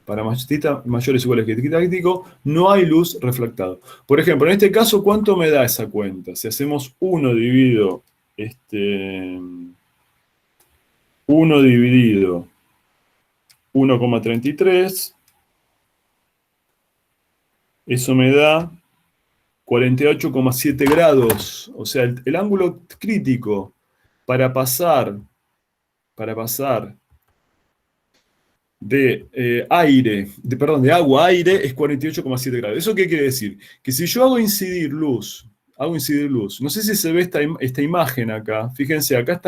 para titas mayores o iguales que el tita crítico, no hay luz refractada. Por ejemplo, en este caso, ¿cuánto me da esa cuenta? Si hacemos 1 dividido 1 dividido 1,33, eso me da 48,7 grados. O sea, el ángulo crítico para pasar de agua a aire es 48,7 grados. ¿Eso qué quiere decir? Que si yo hago incidir luz, no sé si se ve esta imagen acá, fíjense, acá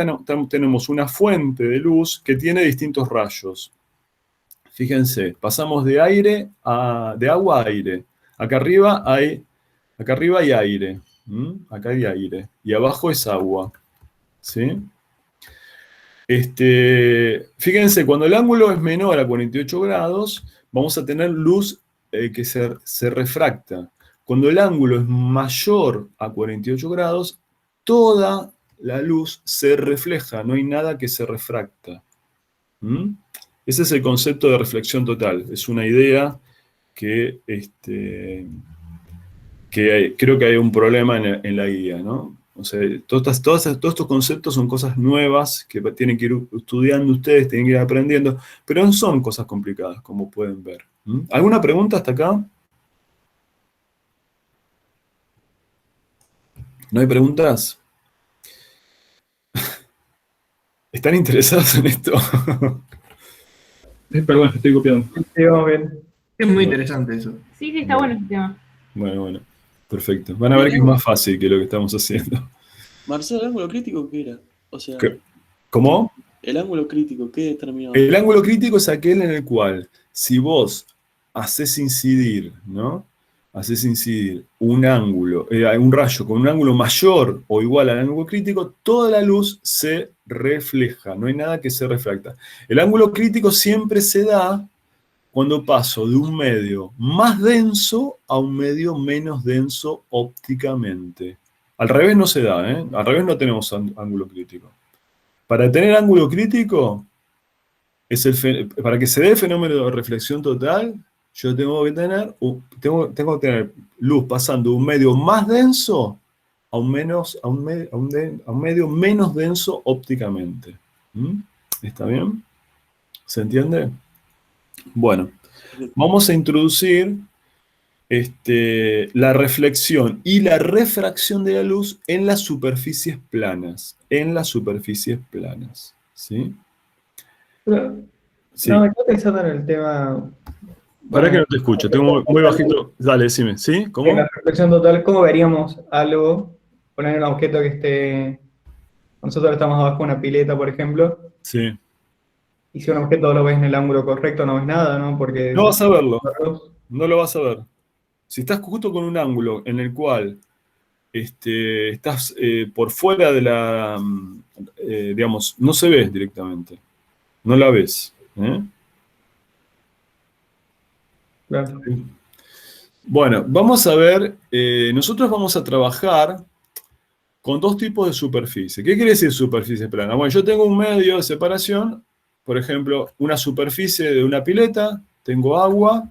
tenemos una fuente de luz que tiene distintos rayos. Fíjense, pasamos de agua a aire. Acá arriba hay aire. Acá hay aire. Y abajo es agua. ¿Sí? Fíjense, cuando el ángulo es menor a 48 grados, vamos a tener luz que se refracta. Cuando el ángulo es mayor a 48 grados, toda la luz se refleja, no hay nada que se refracta. Ese es el concepto de reflexión total. Es una idea que creo que hay un problema en la guía, ¿no? O sea, todos estos conceptos son cosas nuevas que tienen que ir estudiando ustedes, tienen que ir aprendiendo, pero no son cosas complicadas, como pueden ver. ¿Alguna pregunta hasta acá? ¿No hay preguntas? ¿Están interesados en esto? Perdón, estoy copiando. Sí, vamos bien. Es muy interesante eso. Sí, sí, está bueno ese tema. Bueno, perfecto. Van a ver que es más fácil que lo que estamos haciendo. Marcelo, ¿el ángulo crítico qué era? O sea, ¿Cómo? el ángulo crítico, ¿qué determinó? El ángulo crítico es aquel en el cual, si vos haces incidir, ¿no? Haces incidir un ángulo, un rayo con un ángulo mayor o igual al ángulo crítico, toda la luz se refleja, no hay nada que se refracta. El ángulo crítico siempre se da cuando paso de un medio más denso a un medio menos denso ópticamente. Al revés no se da, ¿eh? Al revés no tenemos ángulo crítico. Para tener ángulo crítico, para que se dé el fenómeno de reflexión total, yo tengo que tener, tengo que tener luz pasando de un medio más denso a un medio menos denso ópticamente. ¿Mm? ¿Está bien? ¿Se entiende? Bueno, vamos a introducir la reflexión y la refracción de la luz en las superficies planas. En las superficies planas. ¿Sí? Pero, Sí. no, yo pensando en el tema. Para que no te escucho, tengo muy bajito. Dale, decime, ¿sí? ¿Cómo? En la reflexión total, ¿cómo veríamos algo, poner un objeto que esté. Nosotros estamos abajo de una pileta, por ejemplo, Sí. y si un objeto lo ves en el ángulo correcto, no ves nada, ¿no? Porque. No vas a verlo. No lo vas a ver. Si estás justo con un ángulo en el cual estás por fuera de la, digamos, no se ve directamente. No la ves. Claro. Bueno, vamos a ver, nosotros vamos a trabajar con dos tipos de superficie. ¿Qué quiere decir superficie plana? Bueno, yo tengo un medio de separación, por ejemplo, una superficie de una pileta, tengo agua,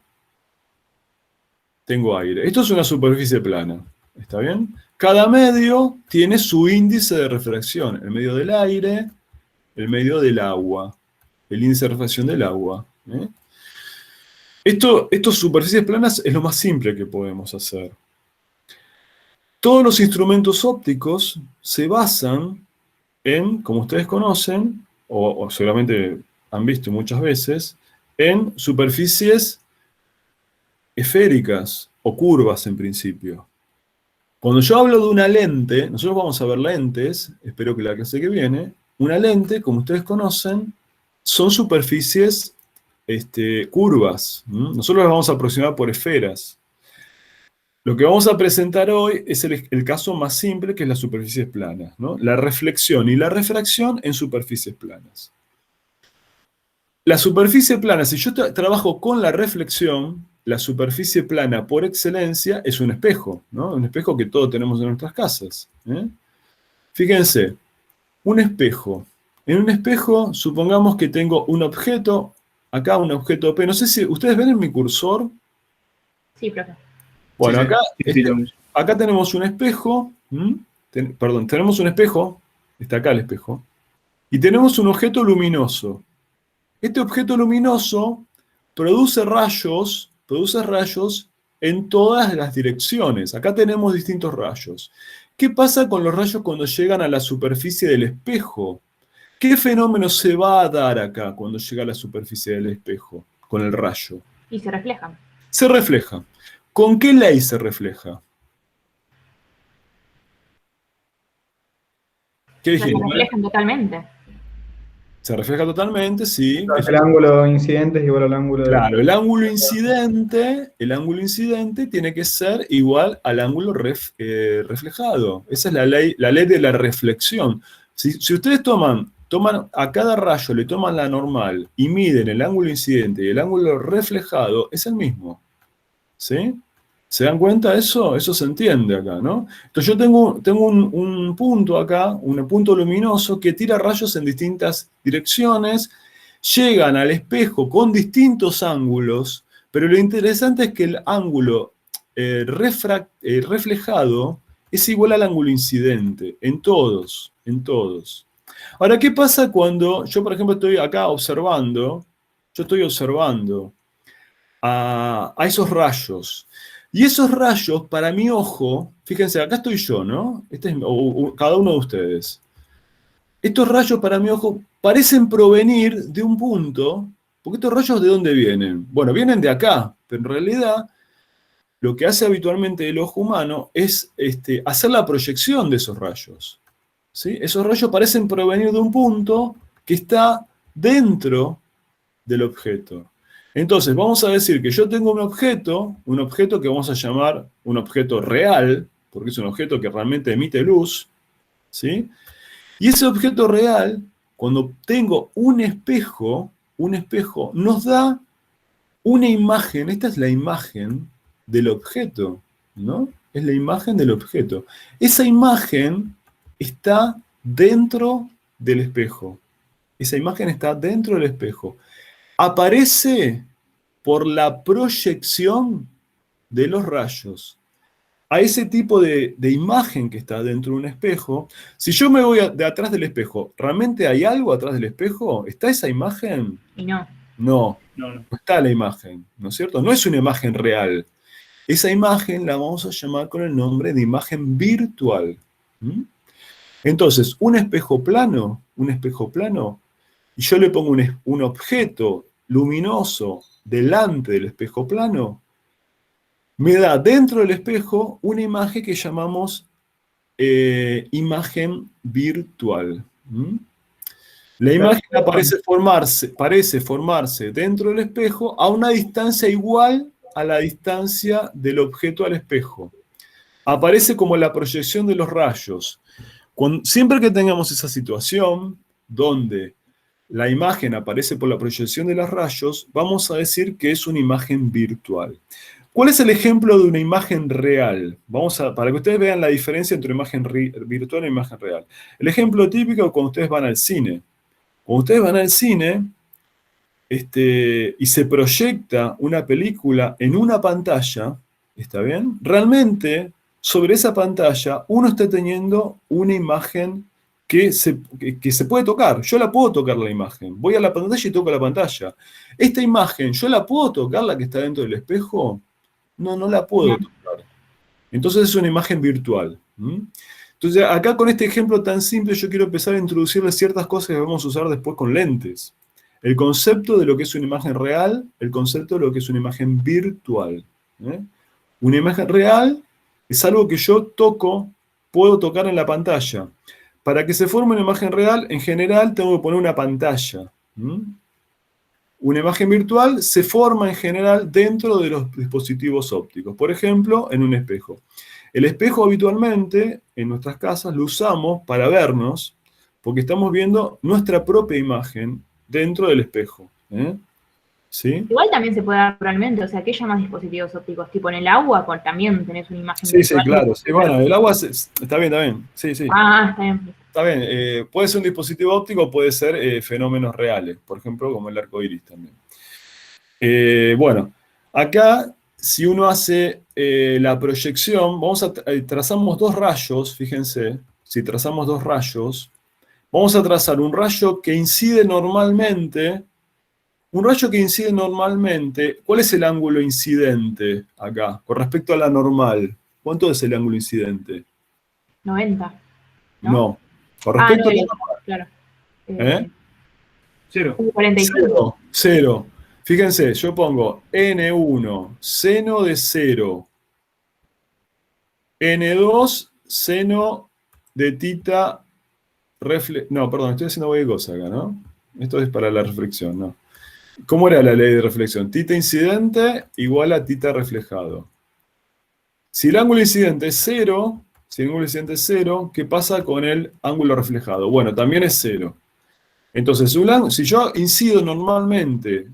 tengo aire. Esto es una superficie plana, ¿está bien? Cada medio tiene su índice de refracción, el medio del aire, el medio del agua, el índice de refracción del agua. Estos superficies planas es lo más simple que podemos hacer. Todos los instrumentos ópticos se basan en, como ustedes conocen, o seguramente han visto muchas veces, en superficies esféricas o curvas en principio. Cuando yo hablo de una lente, nosotros vamos a ver lentes, espero que la clase que viene, una lente, como ustedes conocen, son superficies curvas. Nosotros las vamos a aproximar por esferas. Lo que vamos a presentar hoy es el caso más simple, que es las superficies planas, ¿no? La reflexión y la refracción en superficies planas. La superficie plana, si yo trabajo con la reflexión, la superficie plana por excelencia es un espejo, ¿no? Un espejo que todos tenemos en nuestras casas. Fíjense, un espejo. En un espejo, supongamos que tengo un objeto, acá un objeto P. No sé si ustedes ven en mi cursor. Sí, profe. Bueno, Sí, acá, sí, acá tenemos un espejo. Perdón, tenemos un espejo. Está acá el espejo. Y tenemos un objeto luminoso. Este objeto luminoso produce rayos en todas las direcciones. Acá tenemos distintos rayos. ¿Qué pasa con los rayos cuando llegan a la superficie del espejo? ¿Qué fenómeno se va a dar acá cuando llega a la superficie del espejo con el rayo? Y se reflejan. Se refleja. ¿Con qué ley se refleja? ¿Qué dijiste? Se reflejan totalmente. Se refleja totalmente, sí. El ángulo incidente es igual al ángulo. Claro, el ángulo incidente tiene que ser igual al ángulo reflejado. Esa es la ley de la reflexión. Si ustedes toman a cada rayo, le toman la normal y miden el ángulo incidente y el ángulo reflejado, es el mismo. ¿Sí? ¿Se dan cuenta de eso? Eso se entiende acá, ¿no? Entonces yo tengo un punto acá, un punto luminoso que tira rayos en distintas direcciones, llegan al espejo con distintos ángulos, pero lo interesante es que el ángulo reflejado es igual al ángulo incidente, en todos. Ahora, ¿qué pasa cuando yo, por ejemplo, estoy acá observando, a esos rayos? Y esos rayos, para mi ojo, fíjense, acá estoy yo, ¿no? Este es cada uno de ustedes. Estos rayos, para mi ojo, parecen provenir de un punto, porque estos rayos, ¿de dónde vienen? Bueno, vienen de acá, pero en realidad lo que hace habitualmente el ojo humano es hacer la proyección de esos rayos. ¿Sí? Esos rayos parecen provenir de un punto que está dentro del objeto. Entonces, vamos a decir que yo tengo un objeto que vamos a llamar un objeto real, porque es un objeto que realmente emite luz, ¿sí? Y ese objeto real, cuando tengo un espejo nos da una imagen, esta es la imagen del objeto, ¿no? Es la imagen del objeto. Esa imagen está dentro del espejo. Esa imagen está dentro del espejo. Aparece por la proyección de los rayos. A ese tipo de imagen que está dentro de un espejo, si yo me voy de atrás del espejo, ¿realmente hay algo atrás del espejo? ¿Está esa imagen? Y no. No, No, no. no está la imagen, ¿no es cierto? No es una imagen real. Esa imagen la vamos a llamar con el nombre de imagen virtual. ¿Mm? Entonces, un espejo plano, y yo le pongo un objeto luminoso delante del espejo plano, me da dentro del espejo una imagen que llamamos imagen virtual. ¿Mm? La imagen parece formarse dentro del espejo a una distancia igual a la distancia del objeto al espejo. Aparece como la proyección de los rayos. Siempre que tengamos esa situación donde la imagen aparece por la proyección de los rayos, vamos a decir que es una imagen virtual. ¿Cuál es el ejemplo de una imagen real? Para que ustedes vean la diferencia entre una imagen virtual e imagen real. El ejemplo típico es cuando ustedes van al cine. Cuando ustedes van al cine y se proyecta una película en una pantalla, ¿está bien? Realmente, sobre esa pantalla, uno está teniendo una imagen que se puede tocar. Yo la puedo tocar la imagen. Voy a la pantalla y toco la pantalla. Esta imagen, ¿yo la puedo tocar, la que está dentro del espejo? No, no la puedo tocar. Entonces es una imagen virtual. Entonces acá con este ejemplo tan simple yo quiero empezar a introducirles ciertas cosas que vamos a usar después con lentes. El concepto de lo que es una imagen real, el concepto de lo que es una imagen virtual. Una imagen real es algo que yo puedo tocar en la pantalla. Para que se forme una imagen real, en general tengo que poner una pantalla. Una imagen virtual se forma en general dentro de los dispositivos ópticos. Por ejemplo, en un espejo. El espejo habitualmente, en nuestras casas, lo usamos para vernos, porque estamos viendo nuestra propia imagen dentro del espejo. ¿Sí? Igual también se puede dar realmente, o sea, ¿qué llamas dispositivos ópticos? Tipo en el agua, también tenés una imagen Sí, virtual. sí, claro. Sí, bueno, el agua está bien. Sí, sí. Ah, está bien. Está bien. Puede ser un dispositivo óptico, puede ser fenómenos reales, por ejemplo, como el arco iris también. Bueno, acá, si uno hace la proyección, trazamos dos rayos, fíjense, si trazamos dos rayos, vamos a trazar un rayo que incide normalmente. Un rayo que incide normalmente, ¿cuál es el ángulo incidente acá? Con respecto a la normal, ¿cuánto es el ángulo incidente? 90. No. Con respecto a la normal. Claro. 0. 45. Cero. Fíjense, yo pongo N1, seno de 0. N2, seno de tita no, perdón, estoy haciendo cualquier cosa acá, ¿no? Esto es para la reflexión, ¿no? ¿Cómo era la ley de reflexión? Tita incidente igual a tita reflejado. Si el ángulo incidente es 0, ¿qué pasa con el ángulo reflejado? Bueno, también es 0. Entonces, si yo incido normalmente,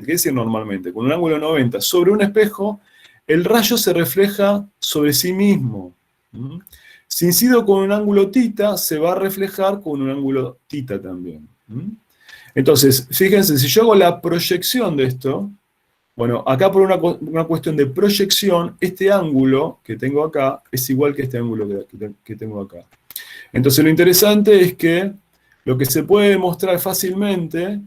¿qué decir normalmente? Con un ángulo 90 sobre un espejo, el rayo se refleja sobre sí mismo. Si incido con un ángulo tita, se va a reflejar con un ángulo tita también. Entonces, fíjense, si yo hago la proyección de esto, bueno, acá por una cuestión de proyección, este ángulo que tengo acá es igual que este ángulo que tengo acá. Entonces, lo interesante es que lo que se puede demostrar fácilmente,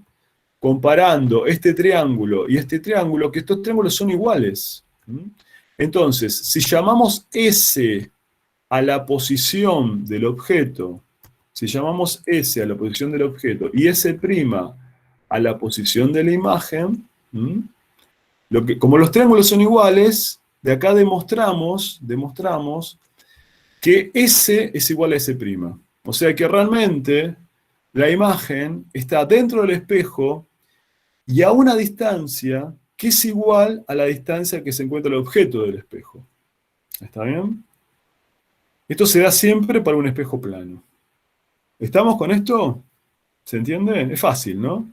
comparando este triángulo y este triángulo, que estos triángulos son iguales. Entonces, si llamamos S a la posición del objeto, y S' a la posición de la imagen, como los triángulos son iguales, de acá demostramos que S es igual a S'. O sea que realmente la imagen está dentro del espejo y a una distancia que es igual a la distancia que se encuentra el objeto del espejo. ¿Está bien? Esto se da siempre para un espejo plano. ¿Estamos con esto? ¿Se entiende? Es fácil, ¿no?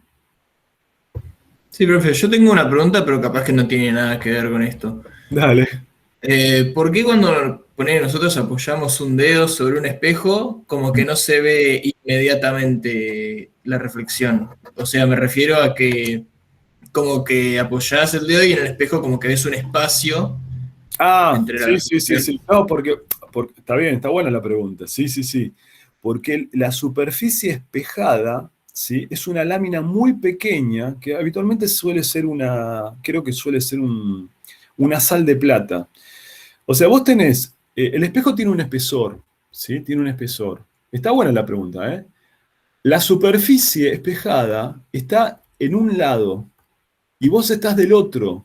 Sí, profe, yo tengo una pregunta, pero capaz que no tiene nada que ver con esto. Dale. ¿Por qué cuando, por poner, nosotros apoyamos un dedo sobre un espejo, como que no se ve inmediatamente la reflexión. O sea, me refiero a que como que apoyás el dedo y en el espejo como que ves un espacio entre la Sí, sí, sí, reflexión. sí. No, porque está bien, está buena la pregunta. Sí, sí, sí. Porque la superficie espejada, ¿sí? Es una lámina muy pequeña que habitualmente suele ser creo que suele ser una sal de plata. O sea, vos tenés, el espejo tiene un espesor, ¿sí? Tiene un espesor. Está buena la pregunta, ¿eh? La superficie espejada está en un lado y vos estás del otro.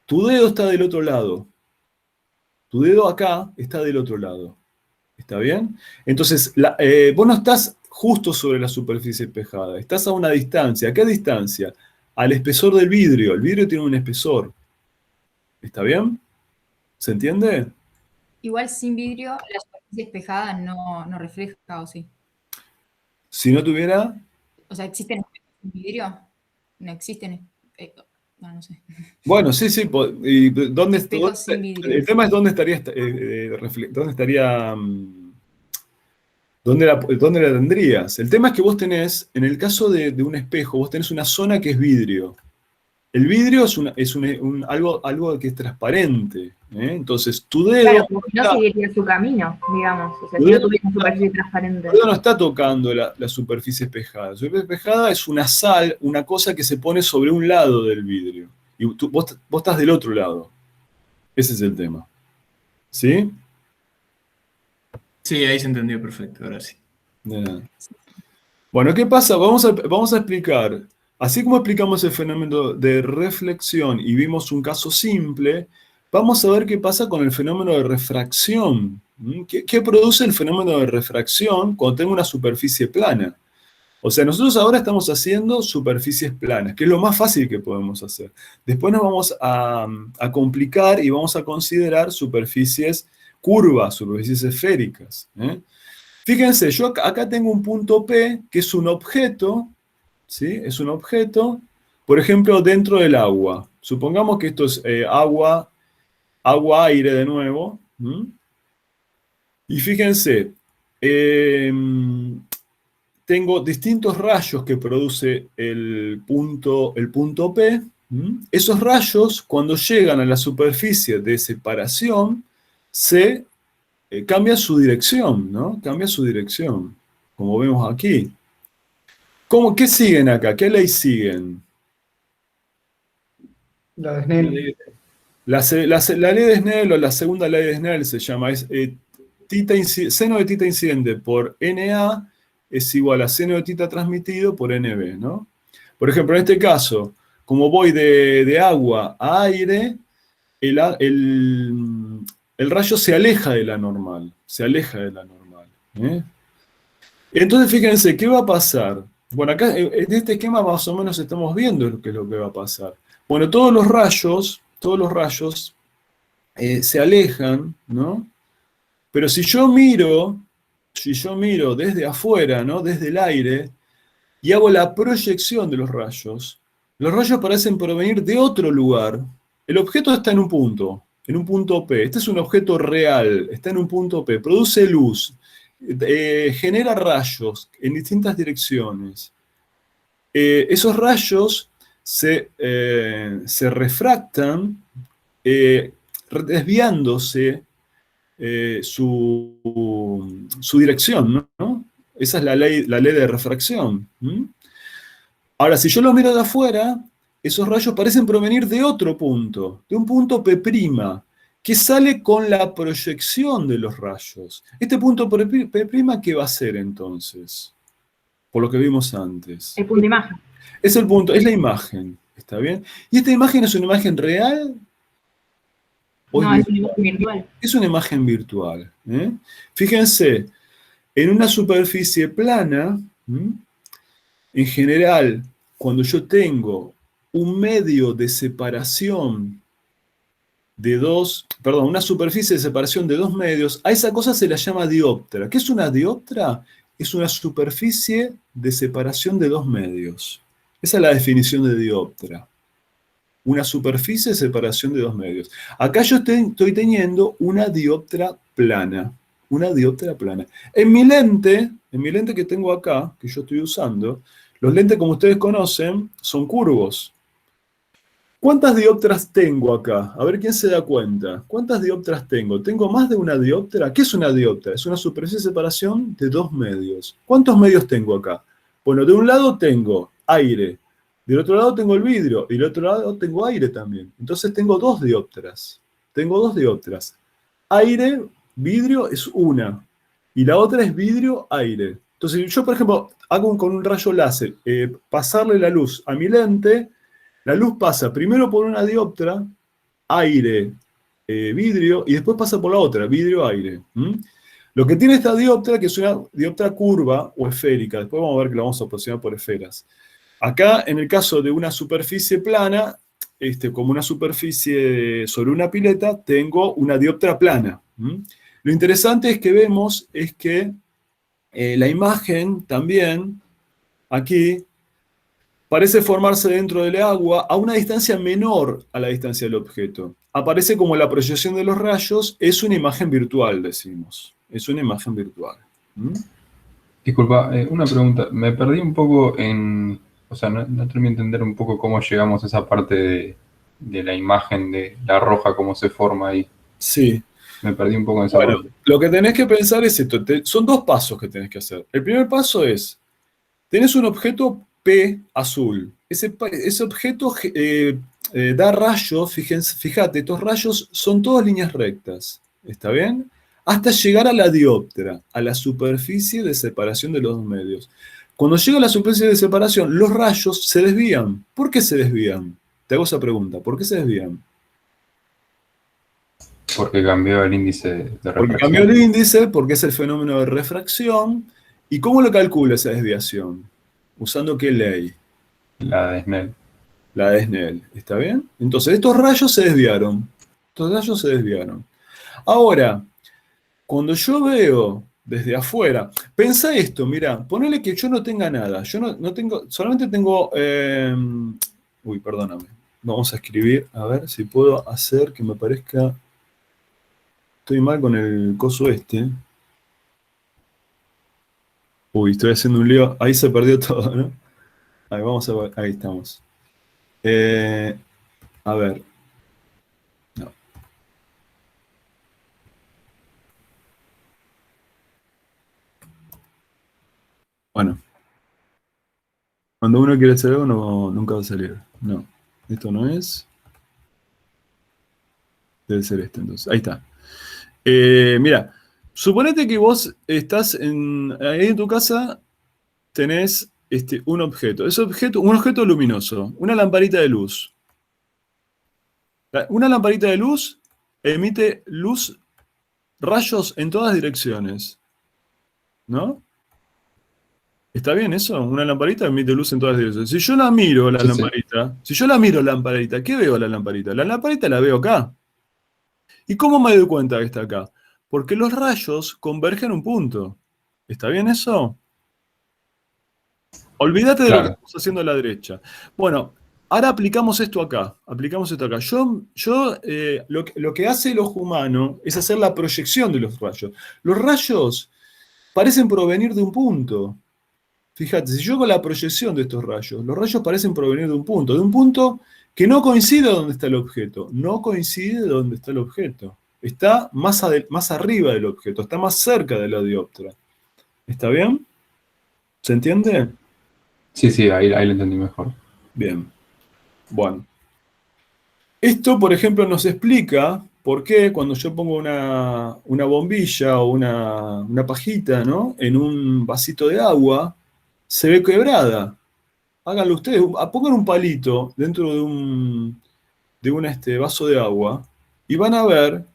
Tu dedo está del otro lado. Tu dedo acá está del otro lado. ¿Está bien? Entonces, vos no estás justo sobre la superficie espejada, estás a una distancia. ¿A qué distancia? Al espesor del vidrio. El vidrio tiene un espesor. ¿Está bien? ¿Se entiende? Igual sin vidrio, la superficie espejada no refleja, ¿o sí? Si no tuviera... O sea, ¿existen espejos sin vidrio? No existen. No sé. Bueno, sí, sí. ¿Y Espejos sin vidrio. el tema es dónde estaría... dónde estaría... ¿Dónde la tendrías? El tema es que vos tenés, en el caso de un espejo, vos tenés una zona que es vidrio. El vidrio es algo que es transparente, ¿eh? Entonces, tu dedo, Claro, como si no seguiría su camino, digamos. O sea, si no tuviera superficie transparente. tu dedo no está tocando la superficie espejada. La superficie espejada es una sal, una cosa que se pone sobre un lado del vidrio. Y vos estás del otro lado. Ese es el tema. ¿Sí? Sí, ahí se entendió perfecto, ahora sí. De nada. Bueno, ¿qué pasa? Vamos a explicar, así como explicamos el fenómeno de reflexión y vimos un caso simple, vamos a ver qué pasa con el fenómeno de refracción. ¿Qué produce el fenómeno de refracción cuando tengo una superficie plana? O sea, nosotros ahora estamos haciendo superficies planas, que es lo más fácil que podemos hacer. Después nos vamos a complicar y vamos a considerar superficies curvas, superficies esféricas, ¿eh? Fíjense, yo acá tengo un punto P, que es un objeto, ¿sí? Es un objeto, por ejemplo, dentro del agua. Supongamos que esto es agua-aire de nuevo. Y fíjense, tengo distintos rayos que produce el punto P. Esos rayos, cuando llegan a la superficie de separación, cambia su dirección, ¿no? Cambia su dirección, como vemos aquí. ¿Qué siguen acá? ¿Qué ley siguen? La de Snell. La ley de Snell, o la segunda ley de Snell se llama, es seno de tita incidente por NA es igual a seno de tita transmitido por NB, ¿no? Por ejemplo, en este caso, como voy de agua a aire, el rayo se aleja de la normal, ¿eh? Entonces, fíjense, ¿qué va a pasar? Bueno, acá en este esquema más o menos estamos viendo qué es lo que va a pasar. Bueno, todos los rayos se alejan, ¿no? Pero si yo miro desde afuera, ¿no? Desde el aire, y hago la proyección de los rayos parecen provenir de otro lugar. El objeto está en un punto P. Este es un objeto real, está en un punto P, produce luz, genera rayos en distintas direcciones. Esos rayos se refractan, desviándose su dirección, ¿no? Esa es la ley de refracción. Ahora, si yo lo miro de afuera, esos rayos parecen provenir de otro punto, de un punto P', que sale con la proyección de los rayos. Este punto P', ¿qué va a ser entonces? Por lo que vimos antes. El punto de imagen. Es la imagen, ¿está bien? ¿Y esta imagen es una imagen real? No, es una imagen virtual. Es una imagen virtual, ¿eh? Fíjense, en una superficie plana, en general, cuando yo tengo un medio de separación una superficie de separación de dos medios, a esa cosa se la llama dioptra. ¿Qué es una dioptra? Es una superficie de separación de dos medios. Esa es la definición de dioptra. una superficie de separación de dos medios. Acá yo estoy teniendo una dioptra plana. Una dioptra plana. En mi lente que tengo acá, que yo estoy usando, los lentes, como ustedes conocen, son curvos. ¿Cuántas dioptras tengo acá? A ver quién se da cuenta. ¿Cuántas dioptras tengo? ¿Tengo más de una dioptra? ¿Qué es una dioptra? Es una superficie de separación de dos medios. ¿Cuántos medios tengo acá? Bueno, de un lado tengo aire, del otro lado tengo el vidrio, y del otro lado tengo aire también. Entonces tengo dos dioptras. Tengo dos dioptras. Aire, vidrio es una, y la otra es vidrio, aire. Entonces yo, por ejemplo, hago con un rayo láser, pasarle la luz a mi lente. La luz pasa primero por una dioptra, aire, vidrio, y después pasa por la otra, vidrio, aire. Lo que tiene esta dioptra, que es una dioptra curva o esférica, después vamos a ver que la vamos a aproximar por esferas. Acá, en el caso de una superficie plana, como una superficie sobre una pileta, tengo una dioptra plana. Lo interesante es que vemos es que la imagen también, aquí, parece formarse dentro del agua a una distancia menor a la distancia del objeto. Aparece como la proyección de los rayos, es una imagen virtual, decimos. Es una imagen virtual. Disculpa, una pregunta. Me perdí un poco en... O sea, no terminé de entender un poco cómo llegamos a esa parte de la imagen de la roja, cómo se forma ahí. Sí. Me perdí un poco en esa Bueno, parte. lo que tenés que pensar es esto. Son dos pasos que tenés que hacer. El primer paso es, tenés un objeto P azul. Ese objeto da rayos, fíjate, estos rayos son todas líneas rectas. ¿Está bien? Hasta llegar a la dioptra, a la superficie de separación de los dos medios. Cuando llega a la superficie de separación, los rayos se desvían. ¿Por qué se desvían? Te hago esa pregunta. ¿Por qué se desvían? Porque cambió el índice de refracción. Porque cambió el índice, porque es el fenómeno de refracción. ¿Y cómo lo calcula esa desviación? ¿Usando qué ley? La de Snell. La de Snell. ¿Está bien? Entonces, estos rayos se desviaron. Estos rayos se desviaron. Ahora, cuando yo veo desde afuera, pensá esto, mira, ponele que yo no tenga nada. Yo no tengo, solamente tengo... uy, perdóname. Vamos a escribir, a ver si puedo hacer que me parezca... Estoy mal con el coso este. Uy, estoy haciendo un lío. Ahí se perdió todo, ¿no? Ahí, vamos a ver. Ahí estamos. A ver. No. Bueno. Cuando uno quiere hacer algo, nunca va a salir. No. Esto no es. Debe ser este, entonces. Ahí está. Mira. Suponete que vos estás ahí en tu casa, tenés un objeto. Ese objeto, un objeto luminoso, una lamparita de luz. Una lamparita de luz emite luz, rayos en todas direcciones. ¿No? ¿Está bien eso? Una lamparita emite luz en todas direcciones. Si yo la miro, la lamparita, si yo la miro, la lamparita, ¿qué veo la lamparita? La lamparita la veo acá. ¿Y cómo me doy cuenta que está acá? Porque los rayos convergen a un punto. ¿Está bien eso? Olvídate de lo que estamos haciendo a la derecha. Bueno, ahora aplicamos esto acá. Lo que hace el ojo humano es hacer la proyección de los rayos. Los rayos parecen provenir de un punto. Fíjate, si yo hago la proyección de estos rayos, los rayos parecen provenir de un punto que no coincide donde está el objeto. No coincide donde está el objeto. Está más arriba del objeto, está más cerca de la dioptra. ¿Está bien? ¿Se entiende? Sí, ahí lo entendí mejor. Bien. Bueno. Esto, por ejemplo, nos explica por qué cuando yo pongo una bombilla o una pajita, ¿no?, en un vasito de agua, se ve quebrada. Háganlo ustedes. Pongan un palito dentro de un vaso de agua y van a ver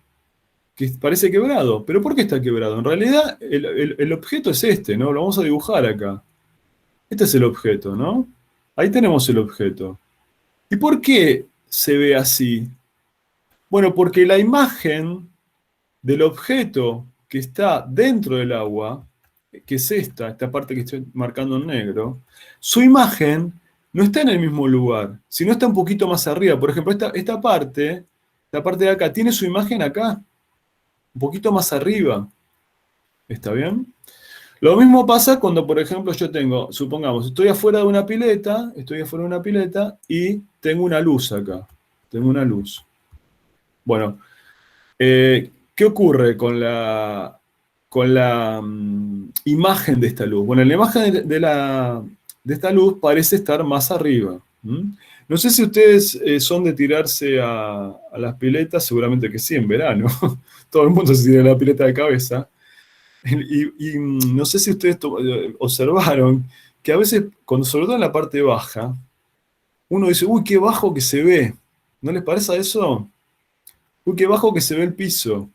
que parece quebrado. ¿Pero por qué está quebrado? En realidad, el objeto es este, ¿no? Lo vamos a dibujar acá. Este es el objeto, ¿no? Ahí tenemos el objeto. ¿Y por qué se ve así? Bueno, porque la imagen del objeto que está dentro del agua, que es esta parte que estoy marcando en negro, su imagen no está en el mismo lugar, sino está un poquito más arriba. Por ejemplo, esta parte de acá, tiene su imagen acá, un poquito más arriba. ¿Está bien? Lo mismo pasa cuando, por ejemplo, yo tengo, supongamos, estoy afuera de una pileta y tengo una luz acá. Tengo una luz. Bueno, ¿qué ocurre con la imagen de esta luz? Bueno, la imagen de esta luz parece estar más arriba. No sé si ustedes son de tirarse a las piletas, seguramente que sí, en verano. Todo el mundo se tira a la pileta de cabeza. Y no sé si ustedes observaron que a veces, sobre todo en la parte baja, uno dice, uy, qué bajo que se ve. ¿No les parece eso? Uy, qué bajo que se ve el piso.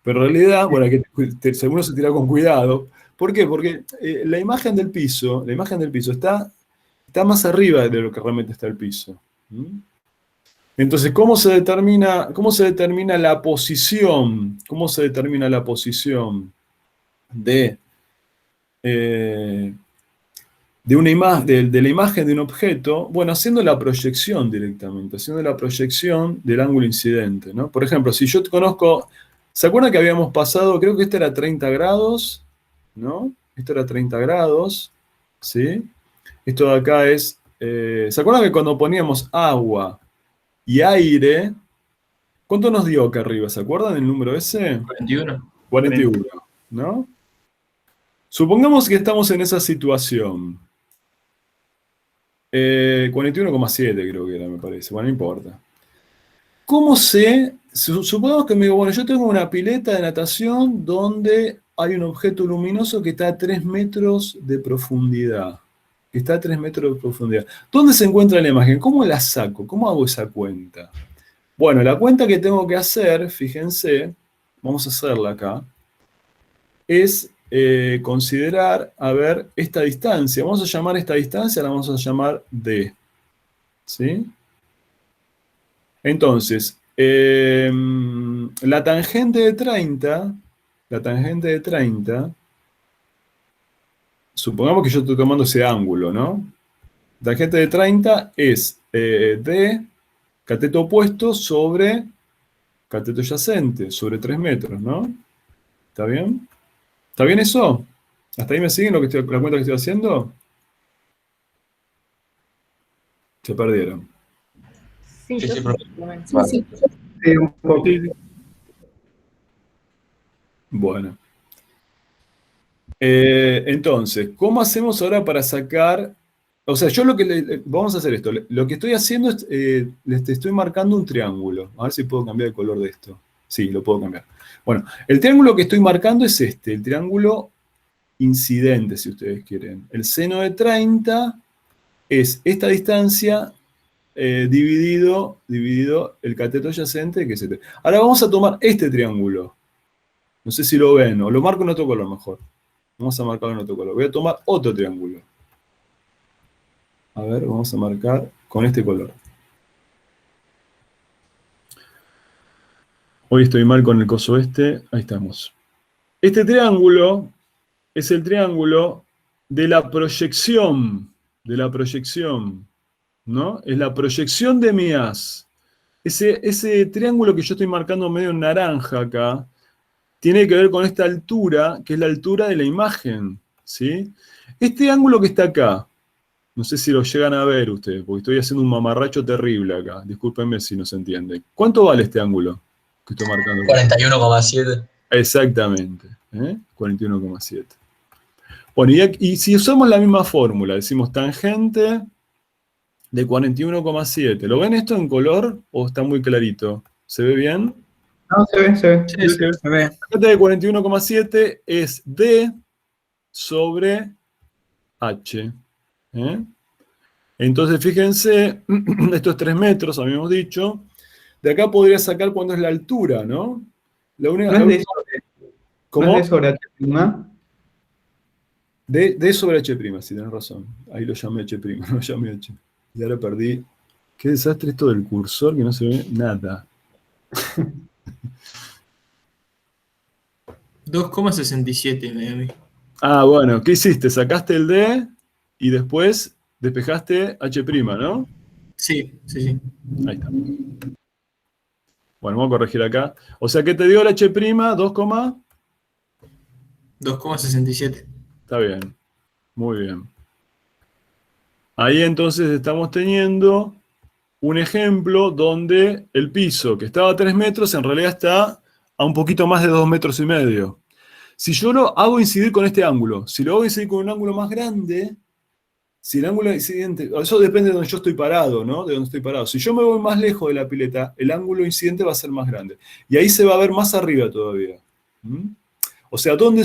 Pero en realidad, bueno, uno se tira con cuidado. ¿Por qué? Porque la imagen del piso está más arriba de lo que realmente está el piso. Entonces, ¿cómo se determina la posición? ¿Cómo se determina la posición de la imagen de un objeto? Bueno, haciendo la proyección directamente, haciendo la proyección del ángulo incidente, ¿no? Por ejemplo, si yo conozco, ¿se acuerdan que habíamos pasado, creo que este era 30 grados, ¿no? Esto era 30 grados, ¿sí? Esto de acá es, ¿se acuerdan que cuando poníamos agua y aire, cuánto nos dio acá arriba? ¿Se acuerdan el número ese? 41. 41, ¿no? Supongamos que estamos en esa situación. 41,7 creo que era, me parece. Bueno, no importa. ¿Cómo sé? Supongamos que bueno, yo tengo una pileta de natación donde hay un objeto luminoso que está a 3 metros de profundidad. Está a 3 metros de profundidad. ¿Dónde se encuentra la imagen? ¿Cómo la saco? ¿Cómo hago esa cuenta? Bueno, la cuenta que tengo que hacer, fíjense, vamos a hacerla acá, es considerar, a ver, esta distancia. Vamos a llamar esta distancia, la vamos a llamar D. ¿Sí? Entonces, la tangente de 30, supongamos que yo estoy tomando ese ángulo, ¿no? La tangente de 30 es D, cateto opuesto, sobre cateto adyacente, sobre 3 metros, ¿no? ¿Está bien? ¿Está bien eso? ¿Hasta ahí me siguen la cuenta que estoy haciendo? Se perdieron. Sí, Sí, yo sí, sí. profe. Sí, sí. Sí, un poco. Bueno. Entonces, ¿cómo hacemos ahora para sacar? O sea, yo vamos a hacer esto. Lo que estoy haciendo es, les estoy marcando un triángulo. A ver si puedo cambiar el color de esto. Sí, lo puedo cambiar. Bueno, el triángulo que estoy marcando es este, el triángulo incidente, si ustedes quieren. El seno de 30 es esta distancia dividido el cateto adyacente, que es este. Ahora vamos a tomar este triángulo. No sé si lo ven, o lo marco en otro color mejor. Vamos a marcarlo en otro color. Voy a tomar otro triángulo. A ver, vamos a marcar con este color. Hoy estoy mal con el coso este. Ahí estamos. Este triángulo es el triángulo de la proyección. ¿No? Es la proyección de mi haz. Ese triángulo que yo estoy marcando medio en naranja acá, tiene que ver con esta altura, que es la altura de la imagen, ¿sí? Este ángulo que está acá, no sé si lo llegan a ver ustedes, porque estoy haciendo un mamarracho terrible acá, discúlpenme si no se entiende. ¿Cuánto vale este ángulo que estoy marcando acá? 41,7. Exactamente, 41,7. Bueno, y si usamos la misma fórmula, decimos tangente de 41,7. ¿Lo ven esto en color o está muy clarito? ¿Se ve bien? No, se ve, se ve. Sí, sí, se ve. La de 41,7 es D sobre H. Entonces, fíjense, estos 3 metros, habíamos dicho. De acá podría sacar cuándo es la altura, ¿no? ¿No es D sobre, ¿Cómo? ¿no es D sobre H'? D sobre H', si tenés razón. Ahí lo llamé H', lo llamé H. Y ahora perdí. Qué desastre esto del cursor, que no se ve nada. 2,67 me da a mí. Ah, bueno, ¿qué hiciste? Sacaste el D y después despejaste H', ¿no? Sí, sí, sí. Ahí está. Bueno, vamos a corregir acá. O sea que te dio el H', 2, 2,67. está bien. Muy bien. Ahí entonces estamos teniendo un ejemplo donde el piso, que estaba a 3 metros, en realidad está a un poquito más de 2,5 metros. Si yo lo hago incidir con este ángulo, si lo hago incidir con un ángulo más grande, si el ángulo incidente, eso depende de donde yo estoy parado, ¿no? De donde estoy parado. Si yo me voy más lejos de la pileta, el ángulo incidente va a ser más grande. Y ahí se va a ver más arriba todavía. ¿Mm? O sea, donde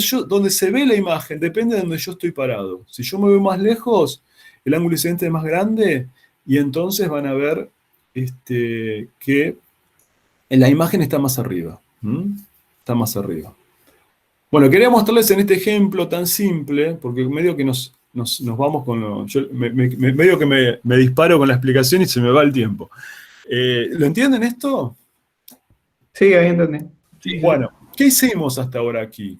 se ve la imagen depende de donde yo estoy parado. Si yo me voy más lejos, el ángulo incidente es más grande y entonces van a ver que la imagen está más arriba. ¿Mm? Está más arriba. Bueno, quería mostrarles en este ejemplo tan simple, porque medio que nos vamos con lo... medio que me disparo con la explicación y se me va el tiempo. ¿Lo entienden esto? Sí, ahí entendí. Sí. Bueno, ¿qué hicimos hasta ahora aquí?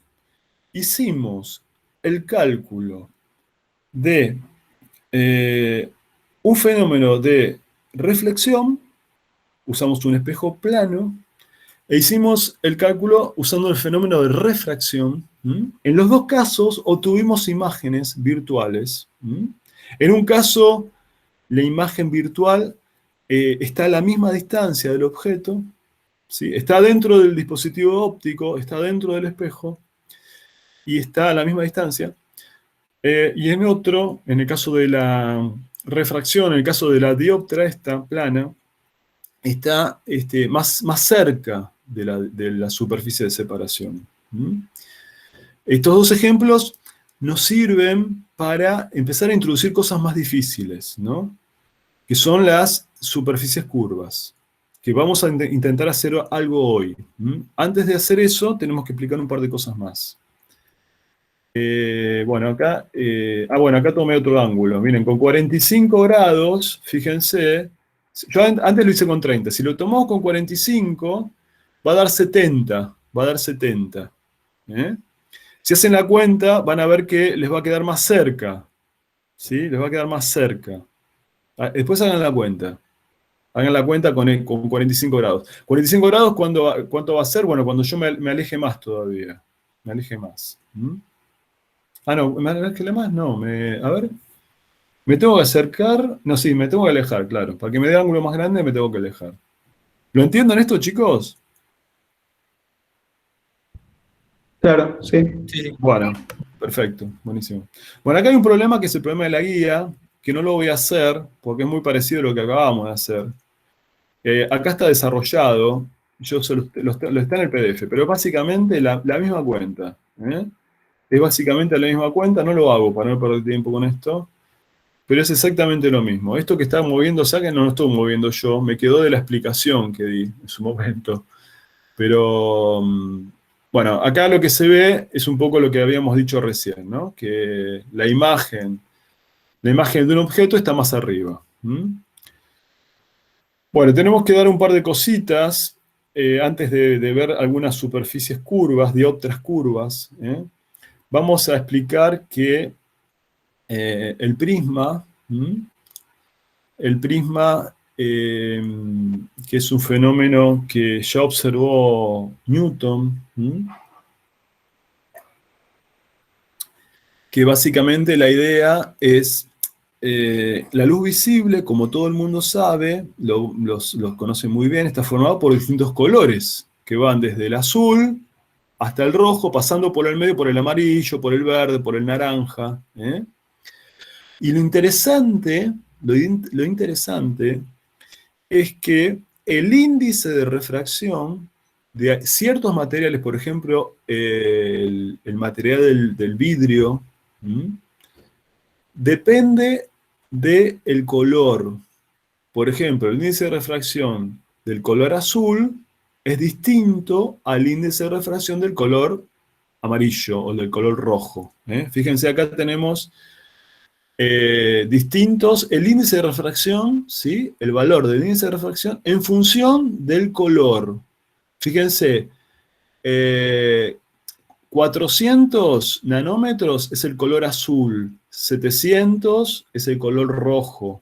Hicimos el cálculo de un fenómeno de reflexión, usamos un espejo plano, e hicimos el cálculo usando el fenómeno de refracción. En los dos casos obtuvimos imágenes virtuales. En un caso, la imagen virtual está a la misma distancia del objeto, ¿sí? Está dentro del dispositivo óptico, está dentro del espejo, y está a la misma distancia. Y en otro, en el caso de la refracción, en el caso de la dioptra esta plana, está más cerca de la superficie de separación. Estos dos ejemplos nos sirven para empezar a introducir cosas más difíciles, ¿no? Que son las superficies curvas, que vamos a intentar hacer algo hoy. Antes de hacer eso, tenemos que explicar un par de cosas más. Bueno, acá tomé otro ángulo. Miren, con 45 grados, fíjense, yo antes lo hice con 30. Si lo tomamos con 45, va a dar 70. Va a dar 70. Si hacen la cuenta, van a ver que les va a quedar más cerca. ¿Sí? Les va a quedar más cerca. Después hagan la cuenta. Hagan la cuenta con 45 grados. 45 grados, ¿cuánto va a ser? Bueno, cuando yo me aleje más todavía. Me aleje más. No, ¿me aleje más? No, a ver. ¿Me tengo que acercar? No, sí, me tengo que alejar, claro. Para que me dé ángulo más grande me tengo que alejar. ¿Lo entienden esto, chicos? Claro, sí. Sí. Bueno, perfecto, buenísimo. Bueno, acá hay un problema que es el problema de la guía, que no lo voy a hacer porque es muy parecido a lo que acabamos de hacer. Acá está desarrollado, lo está en el PDF, pero es básicamente la misma cuenta. Es básicamente la misma cuenta, no lo hago para no perder tiempo con esto, pero es exactamente lo mismo. Esto que está moviéndose acá no lo estoy moviendo yo, me quedó de la explicación que di en su momento. Pero, bueno, acá lo que se ve es un poco lo que habíamos dicho recién, ¿no? Que la imagen de un objeto está más arriba. Bueno, tenemos que dar un par de cositas antes de ver algunas superficies curvas, dioptras curvas. Vamos a explicar que el prisma, que es un fenómeno que ya observó Newton, que básicamente la idea es la luz visible, como todo el mundo sabe, los conoce muy bien, está formado por distintos colores, que van desde el azul hasta el rojo, pasando por el medio, por el amarillo, por el verde, por el naranja. Y lo interesante es que el índice de refracción de ciertos materiales, por ejemplo, el material del vidrio, depende del color. Por ejemplo, el índice de refracción del color azul es distinto al índice de refracción del color amarillo o del color rojo. Fíjense, acá tenemos distintos, el índice de refracción, ¿sí? El valor del índice de refracción en función del color. Fíjense, 400 nanómetros es el color azul, 700 es el color rojo.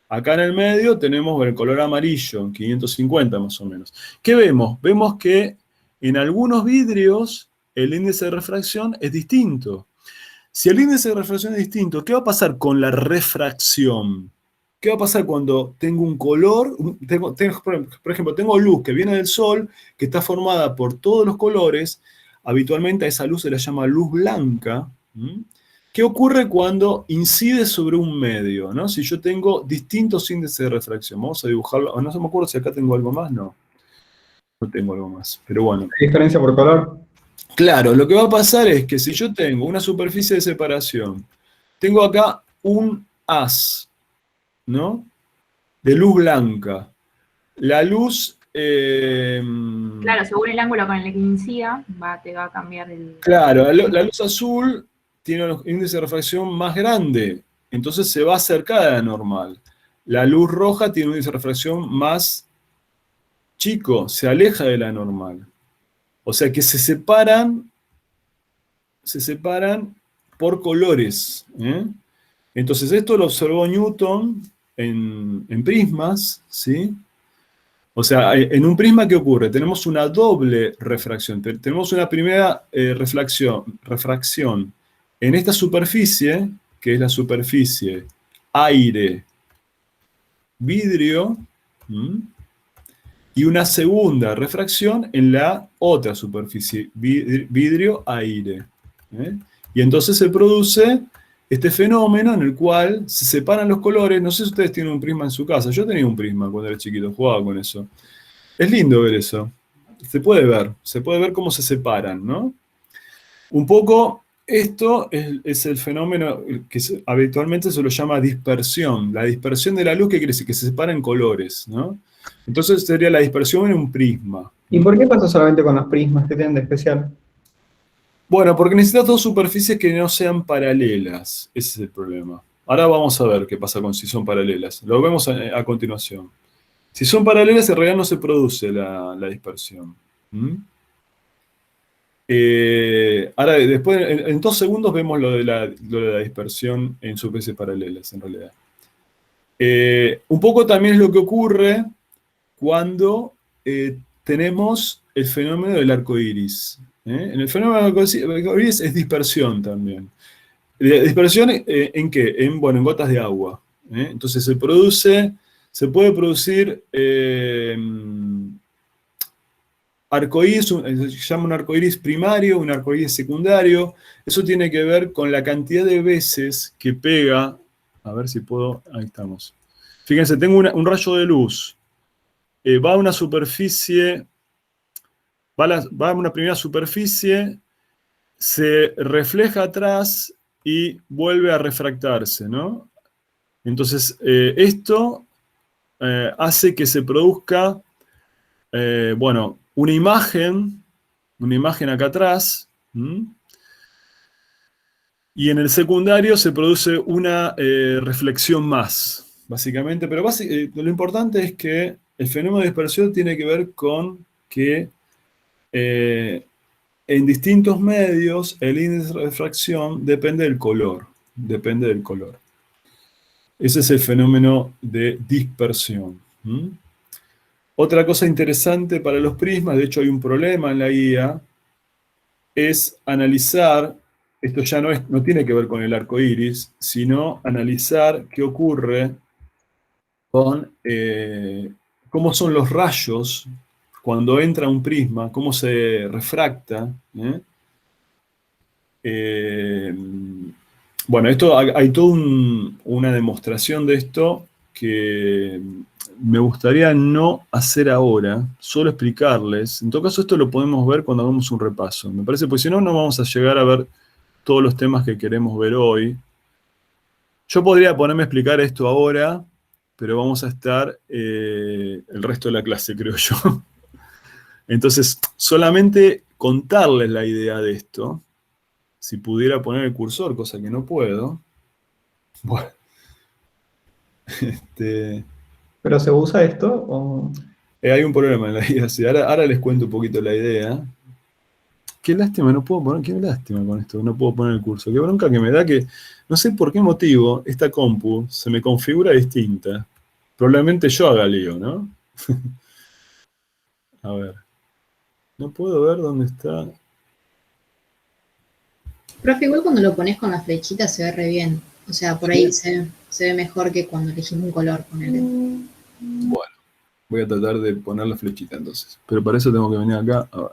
Acá en el medio tenemos el color amarillo, 550 más o menos. ¿Qué vemos? Vemos que en algunos vidrios el índice de refracción es distinto. Si el índice de refracción es distinto, ¿qué va a pasar con la refracción? ¿Qué va a pasar cuando tengo un color? Por ejemplo, tengo luz que viene del sol, que está formada por todos los colores. Habitualmente a esa luz se la llama luz blanca. ¿Qué ocurre cuando incide sobre un medio, ¿no? Si yo tengo distintos índices de refracción, vamos a dibujarlo. No se me acuerdo si acá tengo algo más, no. No tengo algo más, pero bueno. ¿Hay diferencia por color? Claro, lo que va a pasar es que si yo tengo una superficie de separación, tengo acá un haz, ¿no? De luz blanca. La luz... Claro, según el ángulo con el que incida, te va a cambiar el... Claro, la luz azul tiene un índice de refracción más grande, entonces se va a acercar a la normal. La luz roja tiene un índice de refracción más chico, se aleja de la normal. O sea que se separan por colores. Entonces esto lo observó Newton en prismas, ¿sí? O sea, en un prisma, ¿qué ocurre? Tenemos una doble refracción. Tenemos una primera refracción en esta superficie, que es la superficie aire-vidrio, y una segunda refracción en la otra superficie, vidrio-aire. Y entonces se produce este fenómeno en el cual se separan los colores. No sé si ustedes tienen un prisma en su casa. Yo tenía un prisma cuando era chiquito, jugaba con eso. Es lindo ver eso. Se puede ver cómo se separan, ¿no? Un poco esto es el fenómeno que habitualmente se lo llama dispersión. La dispersión de la luz, que quiere decir que se separa en colores, ¿no? Entonces sería la dispersión en un prisma. ¿Y por qué pasa solamente con los prismas? ¿Qué tienen de especial? Bueno, porque necesitas dos superficies que no sean paralelas. Ese es el problema. Ahora vamos a ver qué pasa si son paralelas. Lo vemos a continuación. Si son paralelas, en realidad no se produce la dispersión. Ahora, después, en 2 segundos vemos lo de la dispersión en superficies paralelas, en realidad. Un poco también es lo que ocurre cuando tenemos el fenómeno del arco iris. En el fenómeno del arco iris es dispersión también. ¿Dispersión en qué? En gotas de agua. Entonces se puede producir arcoíris, se llama un arcoíris primario, un arcoíris secundario. Eso tiene que ver con la cantidad de veces que pega. A ver si puedo. Ahí estamos. Fíjense, tengo un rayo de luz. Va a una superficie, va a una primera superficie, se refleja atrás y vuelve a refractarse, ¿no? Entonces, esto hace que se produzca, una imagen acá atrás, y en el secundario se produce una reflexión más, básicamente, pero lo importante es que el fenómeno de dispersión tiene que ver con que en distintos medios el índice de refracción depende del color. Ese es el fenómeno de dispersión. Otra cosa interesante para los prismas, de hecho hay un problema en la guía, es analizar, esto ya no tiene que ver con el arco iris, sino analizar qué ocurre con cómo son los rayos cuando entra un prisma, cómo se refracta. Esto hay toda una demostración de esto que me gustaría no hacer ahora, solo explicarles. En todo caso, esto lo podemos ver cuando hagamos un repaso. Me parece, porque si no, no vamos a llegar a ver todos los temas que queremos ver hoy. Yo podría ponerme a explicar esto ahora, pero vamos a estar el resto de la clase, creo yo. Entonces, solamente contarles la idea de esto. Si pudiera poner el cursor, cosa que no puedo. Bueno. ¿Pero se usa esto? ¿O? Hay un problema en la idea. Sí, ahora les cuento un poquito la idea. qué lástima, no puedo poner, qué lástima con esto, no puedo poner el curso. Qué bronca que me da que, no sé por qué motivo, esta compu se me configura distinta. Probablemente yo haga lío, ¿no? A ver. No puedo ver dónde está. Profe, igual cuando lo pones con la flechita se ve re bien. O sea, por ahí se ve mejor que cuando elegimos un color, ponele. Bueno, voy a tratar de poner la flechita entonces. Pero para eso tengo que venir acá. A ver.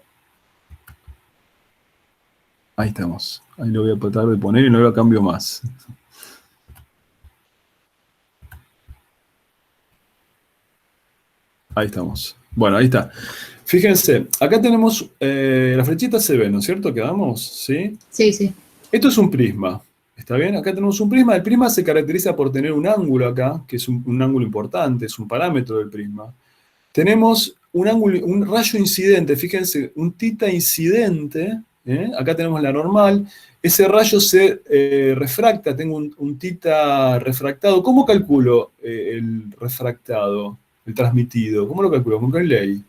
Ahí estamos. Ahí lo voy a tratar de poner y no lo cambio más. Ahí estamos. Bueno, ahí está. Fíjense, acá tenemos, la flechita se ve, ¿no es cierto? ¿Quedamos? ¿Sí? Sí, sí. Esto es un prisma. ¿Está bien? Acá tenemos un prisma. El prisma se caracteriza por tener un ángulo acá, que es un ángulo importante, es un parámetro del prisma. Tenemos un ángulo, un rayo incidente, fíjense, un θ incidente. Acá tenemos la normal. Ese rayo se refracta, tengo un θ refractado. ¿Cómo calculo el refractado, el transmitido? ¿Cómo lo calculo? ¿Con qué ley?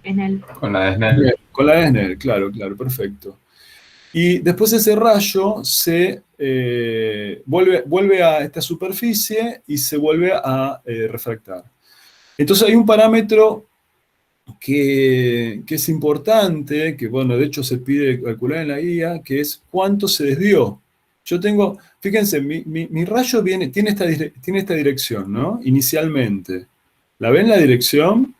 Snell. Con la de Snell. Con la de Snell, claro, perfecto. Y después ese rayo se vuelve a esta superficie y se vuelve a refractar. Entonces hay un parámetro que es importante, que bueno, de hecho se pide calcular en la guía, que es cuánto se desvió. Yo tengo, fíjense, mi rayo tiene esta dirección, ¿no? Inicialmente. ¿La ven la dirección?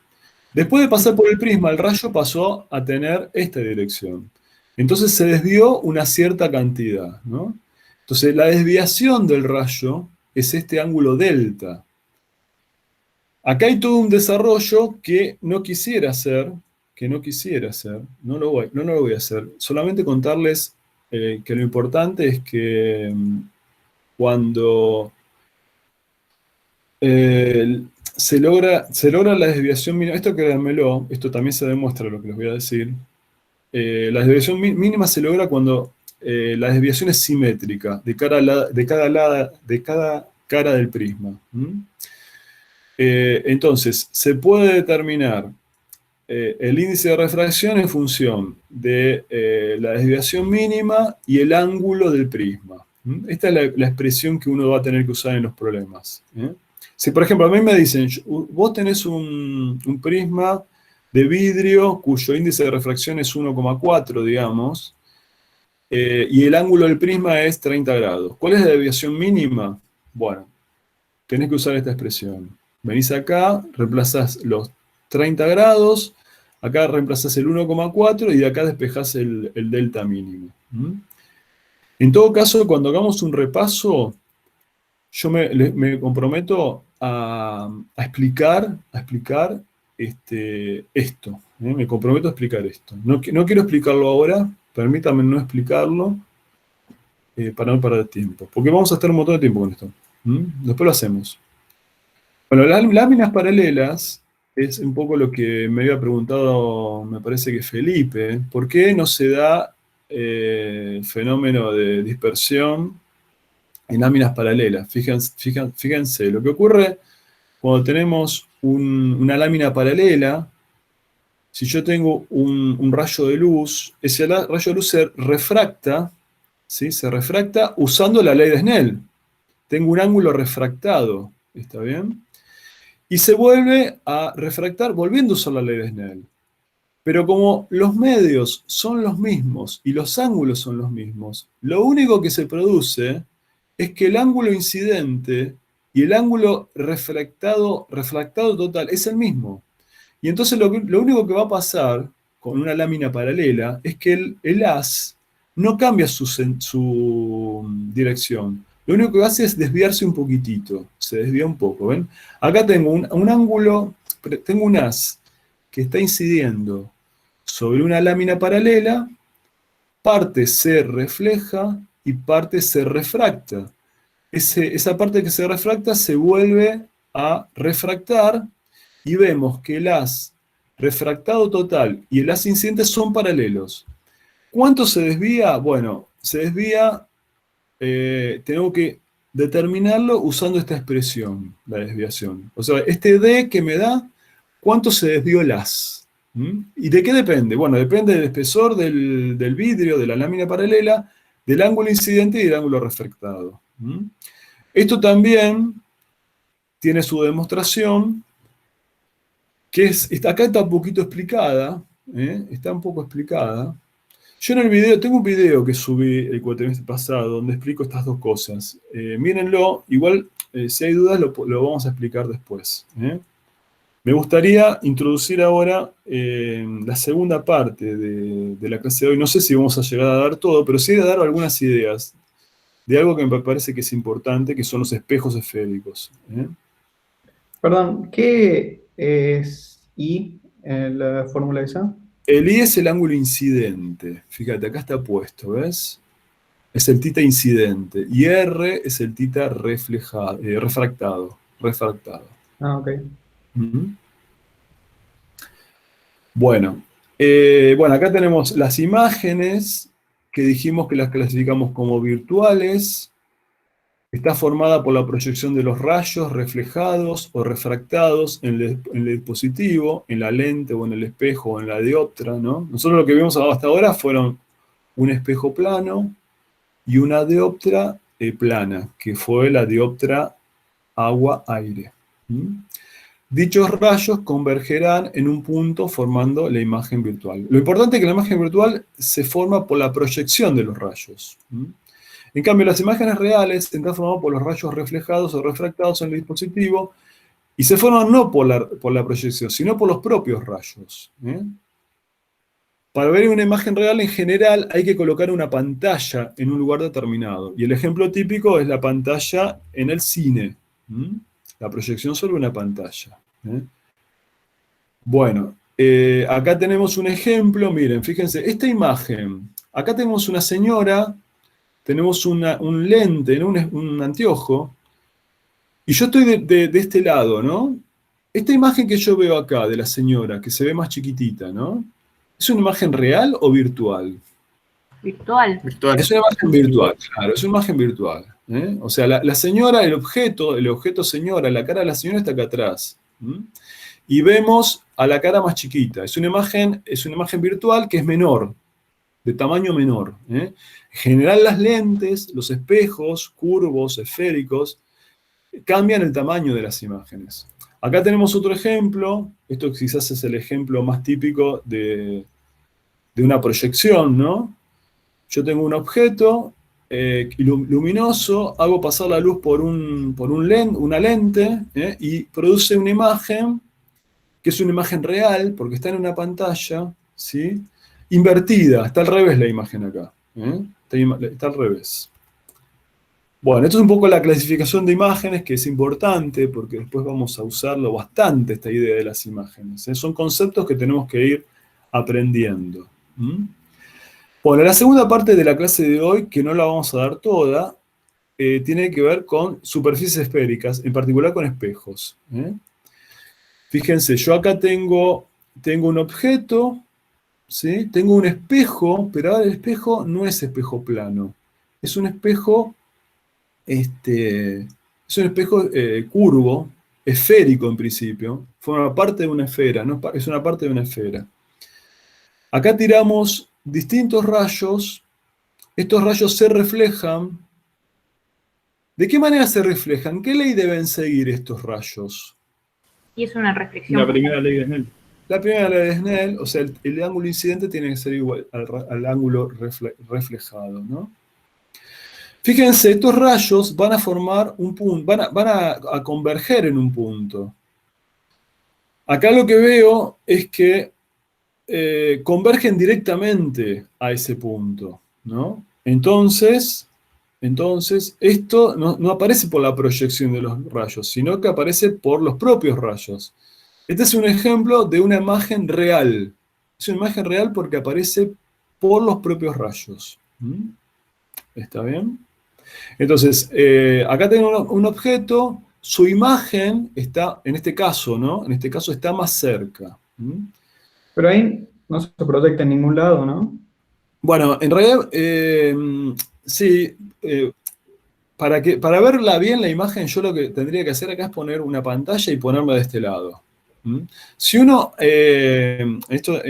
Después de pasar por el prisma, el rayo pasó a tener esta dirección. Entonces se desvió una cierta cantidad, ¿no? Entonces la desviación del rayo es este ángulo delta. Acá hay todo un desarrollo que no quisiera hacer, no lo voy a hacer. Solamente contarles que lo importante es que cuando se logra la desviación mínima, esto créanmelo, esto también se demuestra lo que les voy a decir. La desviación mínima se logra cuando la desviación es simétrica de cada cara del prisma. Entonces, se puede determinar el índice de refracción en función de la desviación mínima y el ángulo del prisma. Esta es la expresión que uno va a tener que usar en los problemas. Si, por ejemplo, a mí me dicen, vos tenés un prisma de vidrio cuyo índice de refracción es 1,4, digamos, y el ángulo del prisma es 30 grados. ¿Cuál es la desviación mínima? Bueno, tenés que usar esta expresión. Venís acá, reemplazás los 30 grados, acá reemplazás el 1,4 y de acá despejás el delta mínimo. En todo caso, cuando hagamos un repaso, yo me comprometo a explicar esto. Me comprometo a explicar esto. No quiero explicarlo ahora, permítame no explicarlo para no perder tiempo. Porque vamos a estar un montón de tiempo con esto. Después lo hacemos. Bueno, las láminas paralelas es un poco lo que me había preguntado, me parece que Felipe. ¿Por qué no se da fenómeno de dispersión en láminas paralelas? Fíjense, lo que ocurre cuando tenemos una lámina paralela, si yo tengo un rayo de luz, ese rayo de luz se refracta, ¿sí? Se refracta usando la ley de Snell. Tengo un ángulo refractado, ¿está bien? Y se vuelve a refractar volviendo a usar la ley de Snell. Pero como los medios son los mismos y los ángulos son los mismos, lo único que se produce es que el ángulo incidente y el ángulo refractado total es el mismo. Y entonces lo único que va a pasar con una lámina paralela es que el haz no cambia su dirección. Lo único que hace es desviarse un poquitito, se desvía un poco, ¿ven? Acá tengo un ángulo, tengo un haz que está incidiendo sobre una lámina paralela, parte se refleja y parte se refracta. Esa parte que se refracta se vuelve a refractar y vemos que el haz refractado total y el haz incidente son paralelos. ¿Cuánto se desvía? Bueno, se desvía, tengo que determinarlo usando esta expresión, la desviación. O sea, este D que me da, ¿cuánto se desvió el haz? ¿Y de qué depende? Bueno, depende del espesor del vidrio, de la lámina paralela, del ángulo incidente y del ángulo refractado. Esto también tiene su demostración, que acá está un poquito explicada, está un poco explicada. Yo en el video, tengo un video que subí el cuatrimestre pasado, donde explico estas dos cosas. Mírenlo, igual si hay dudas lo vamos a explicar después. Me gustaría introducir ahora la segunda parte de la clase de hoy. No sé si vamos a llegar a dar todo, pero sí a dar algunas ideas de algo que me parece que es importante, que son los espejos esféricos. Perdón, ¿qué es I en la fórmula esa? El I es el ángulo incidente. Fíjate, acá está puesto, ¿ves? Es el θ incidente. Y R es el θ refractado. Ah, ok. Bueno, acá tenemos las imágenes que dijimos que las clasificamos como virtuales. Está formada por la proyección de los rayos reflejados o refractados en el dispositivo, en la lente o en el espejo o en la dioptra, ¿no? Nosotros lo que vimos hasta ahora fueron un espejo plano y una dioptra plana, que fue la dioptra agua-aire. Dichos rayos convergerán en un punto formando la imagen virtual. Lo importante es que la imagen virtual se forma por la proyección de los rayos. En cambio, las imágenes reales están formadas por los rayos reflejados o refractados en el dispositivo y se forman no por la proyección, sino por los propios rayos. Para ver una imagen real, en general, hay que colocar una pantalla en un lugar determinado. Y el ejemplo típico es la pantalla en el cine. La proyección sobre una pantalla. Bueno, acá tenemos un ejemplo. Miren, fíjense, esta imagen. Acá tenemos una señora, tenemos un lente, ¿no? un anteojo, y yo estoy de este lado, ¿no? Esta imagen que yo veo acá de la señora, que se ve más chiquitita, ¿no? ¿Es una imagen real o virtual? Virtual. Es una imagen virtual, claro, es una imagen virtual. O sea, la señora, el objeto señora, la cara de la señora está acá atrás. Y vemos a la cara más chiquita. Es una imagen virtual que es menor, de tamaño menor. En general las lentes, los espejos, curvos, esféricos, cambian el tamaño de las imágenes. Acá tenemos otro ejemplo. Esto quizás es el ejemplo más típico de una proyección, ¿no? Yo tengo un objeto luminoso, hago pasar la luz por una lente y produce una imagen que es una imagen real, porque está en una pantalla, ¿sí? Invertida, está al revés la imagen acá. Está al revés. Bueno, esto es un poco la clasificación de imágenes, que es importante, porque después vamos a usarlo bastante, esta idea de las imágenes. Son conceptos que tenemos que ir aprendiendo. Bueno, la segunda parte de la clase de hoy, que no la vamos a dar toda, tiene que ver con superficies esféricas, en particular con espejos. Fíjense, yo acá tengo un objeto, ¿sí? Tengo un espejo, pero ahora el espejo no es espejo plano. Es un espejo, curvo, esférico en principio. Forma parte de una esfera, ¿no? Es una parte de una esfera. Acá tiramos distintos rayos. Estos rayos se reflejan. ¿De qué manera se reflejan? ¿Qué ley deben seguir estos rayos? Y es una reflexión. La primera ley de Snell. La primera ley de Snell, o sea, el ángulo incidente tiene que ser igual al ángulo reflejado, ¿no? Fíjense, estos rayos van a formar un punto, van a converger en un punto. Acá lo que veo es que convergen directamente a ese punto, ¿no? Entonces esto no aparece por la proyección de los rayos, sino que aparece por los propios rayos. Este es un ejemplo de una imagen real. Es una imagen real porque aparece por los propios rayos. ¿Está bien? Entonces, acá tengo un objeto, su imagen está, en este caso, ¿no? En este caso está más cerca. Pero ahí no se proyecta en ningún lado, ¿no? Bueno, en realidad, sí. Para verla bien la imagen, yo lo que tendría que hacer acá es poner una pantalla y ponerla de este lado. Si uno, esto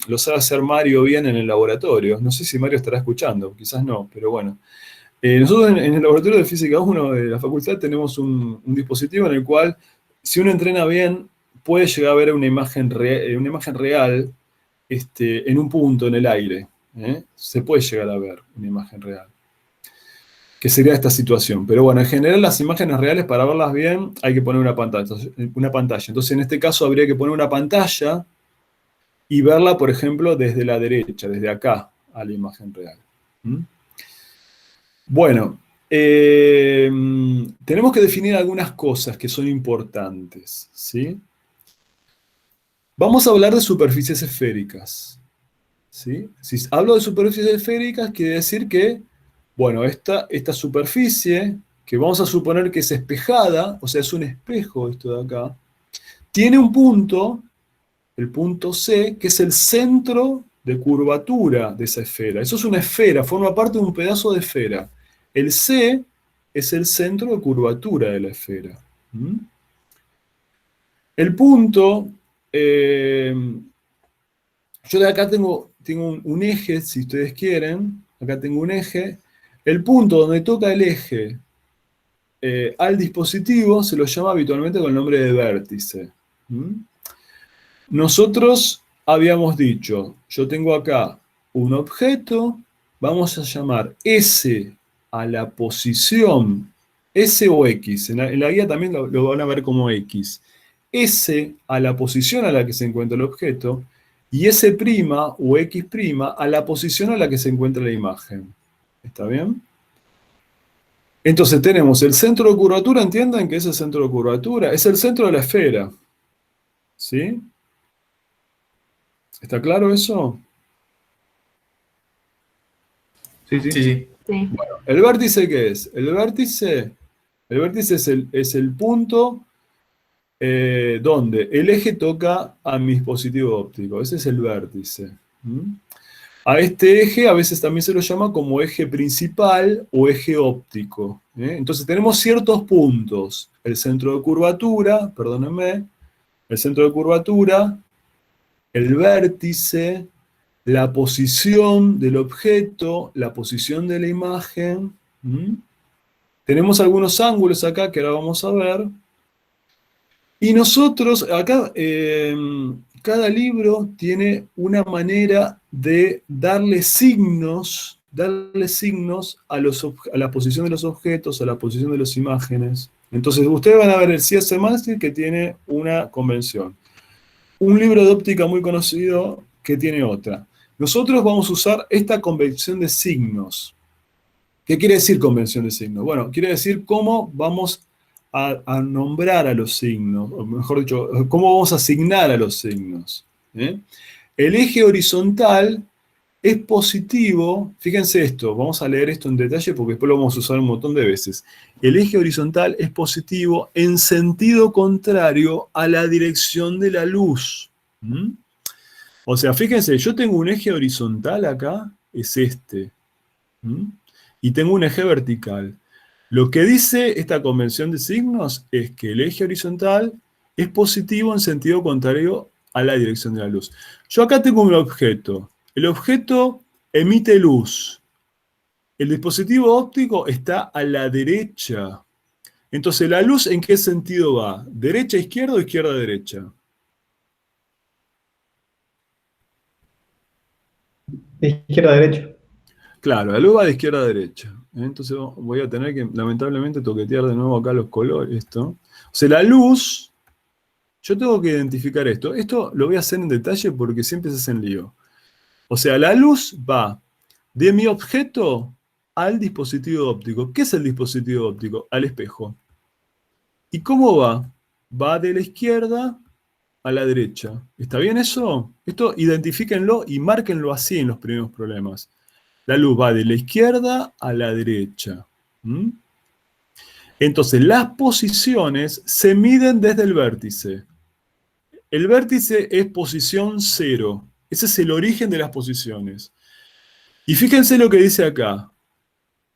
lo sabe hacer Mario bien en el laboratorio, no sé si Mario estará escuchando, quizás no, pero bueno. Nosotros en el laboratorio de Física 1 de la facultad tenemos un dispositivo en el cual, si uno entrena bien, puede llegar a ver una imagen real en un punto en el aire. Se puede llegar a ver una imagen real, que sería esta situación. Pero bueno, en general las imágenes reales, para verlas bien, hay que poner una pantalla. Entonces, en este caso, habría que poner una pantalla y verla, por ejemplo, desde la derecha, desde acá, a la imagen real. Bueno, tenemos que definir algunas cosas que son importantes, ¿sí? Vamos a hablar de superficies esféricas, ¿sí? Si hablo de superficies esféricas, quiere decir que, bueno, esta superficie, que vamos a suponer que es espejada, o sea, es un espejo esto de acá, tiene un punto, el punto C, que es el centro de curvatura de esa esfera. Eso es una esfera, forma parte de un pedazo de esfera. El C es el centro de curvatura de la esfera. El punto, yo de acá tengo un eje, si ustedes quieren, acá tengo un eje. El punto donde toca el eje al dispositivo se lo llama habitualmente con el nombre de vértice. Nosotros habíamos dicho, yo tengo acá un objeto, vamos a llamar S a la posición, S o X, en la guía también lo van a ver como X, S a la posición a la que se encuentra el objeto, y S' o X' a la posición a la que se encuentra la imagen. ¿Está bien? Entonces tenemos el centro de curvatura, entiendan que es el centro de curvatura, es el centro de la esfera. ¿Sí? ¿Está claro eso? Sí, sí. Sí. Sí. Bueno, ¿el vértice qué es? El vértice es el punto donde el eje toca a mi dispositivo óptico. Ese es el vértice. A este eje a veces también se lo llama como eje principal o eje óptico. Entonces tenemos ciertos puntos. El centro de curvatura, perdónenme, el centro de curvatura, el vértice, la posición del objeto, la posición de la imagen. Tenemos algunos ángulos acá que ahora vamos a ver. Y nosotros, acá, cada libro tiene una manera de darle signos a la posición de los objetos, a la posición de las imágenes. Entonces, ustedes van a ver el C.S. Mansfield que tiene una convención. Un libro de óptica muy conocido que tiene otra. Nosotros vamos a usar esta convención de signos. ¿Qué quiere decir convención de signos? Bueno, quiere decir cómo vamos a nombrar a los signos, o mejor dicho, cómo vamos a asignar a los signos. El eje horizontal es positivo, fíjense esto, vamos a leer esto en detalle porque después lo vamos a usar un montón de veces. El eje horizontal es positivo en sentido contrario a la dirección de la luz. O sea, fíjense, yo tengo un eje horizontal acá, es este. Y tengo un eje vertical. Lo que dice esta convención de signos es que el eje horizontal es positivo en sentido contrario a la dirección de la luz. Yo acá tengo un objeto. El objeto emite luz. El dispositivo óptico está a la derecha. Entonces, ¿la luz en qué sentido va? ¿Derecha, izquierda o izquierda, derecha? De izquierda a derecha. Claro, la luz va de izquierda a derecha. Entonces voy a tener que, lamentablemente, toquetear de nuevo acá los colores. Esto. O sea, la luz, yo tengo que identificar esto. Esto lo voy a hacer en detalle porque siempre se hacen lío. O sea, la luz va de mi objeto al dispositivo óptico. ¿Qué es el dispositivo óptico? Al espejo. ¿Y cómo va? Va de la izquierda a la derecha. ¿Está bien eso? Esto identifíquenlo y márquenlo así en los primeros problemas. La luz va de la izquierda a la derecha. Entonces, las posiciones se miden desde el vértice. El vértice es posición 0. Ese es el origen de las posiciones. Y fíjense lo que dice acá.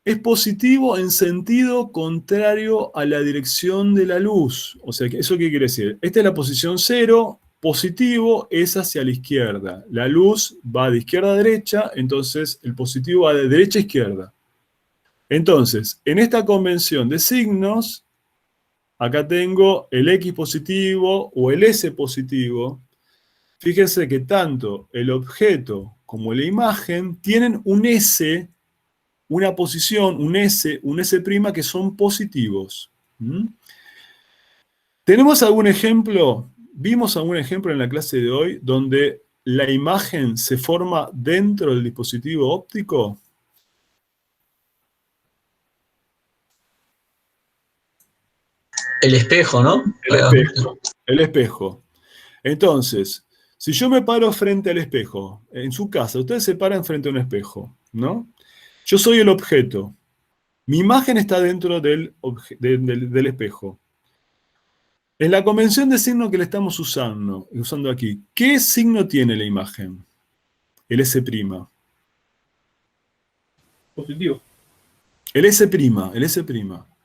es positivo en sentido contrario a la dirección de la luz. O sea, ¿eso qué quiere decir? Esta es la posición 0, positivo es hacia la izquierda. La luz va de izquierda a derecha, entonces el positivo va de derecha a izquierda. Entonces, en esta convención de signos, acá tengo el X positivo o el S positivo. Fíjense que tanto el objeto como la imagen tienen un S, una posición, un S prima que son positivos. ¿Tenemos algún ejemplo? ¿Vimos algún ejemplo en la clase de hoy donde la imagen se forma dentro del dispositivo óptico? El espejo, ¿no? El espejo. Entonces, si yo me paro frente al espejo, en su casa, ustedes se paran frente a un espejo, ¿no? Yo soy el objeto. Mi imagen está dentro del espejo. En la convención de signo que le estamos usando aquí, ¿qué signo tiene la imagen? El S'. Positivo. El S'.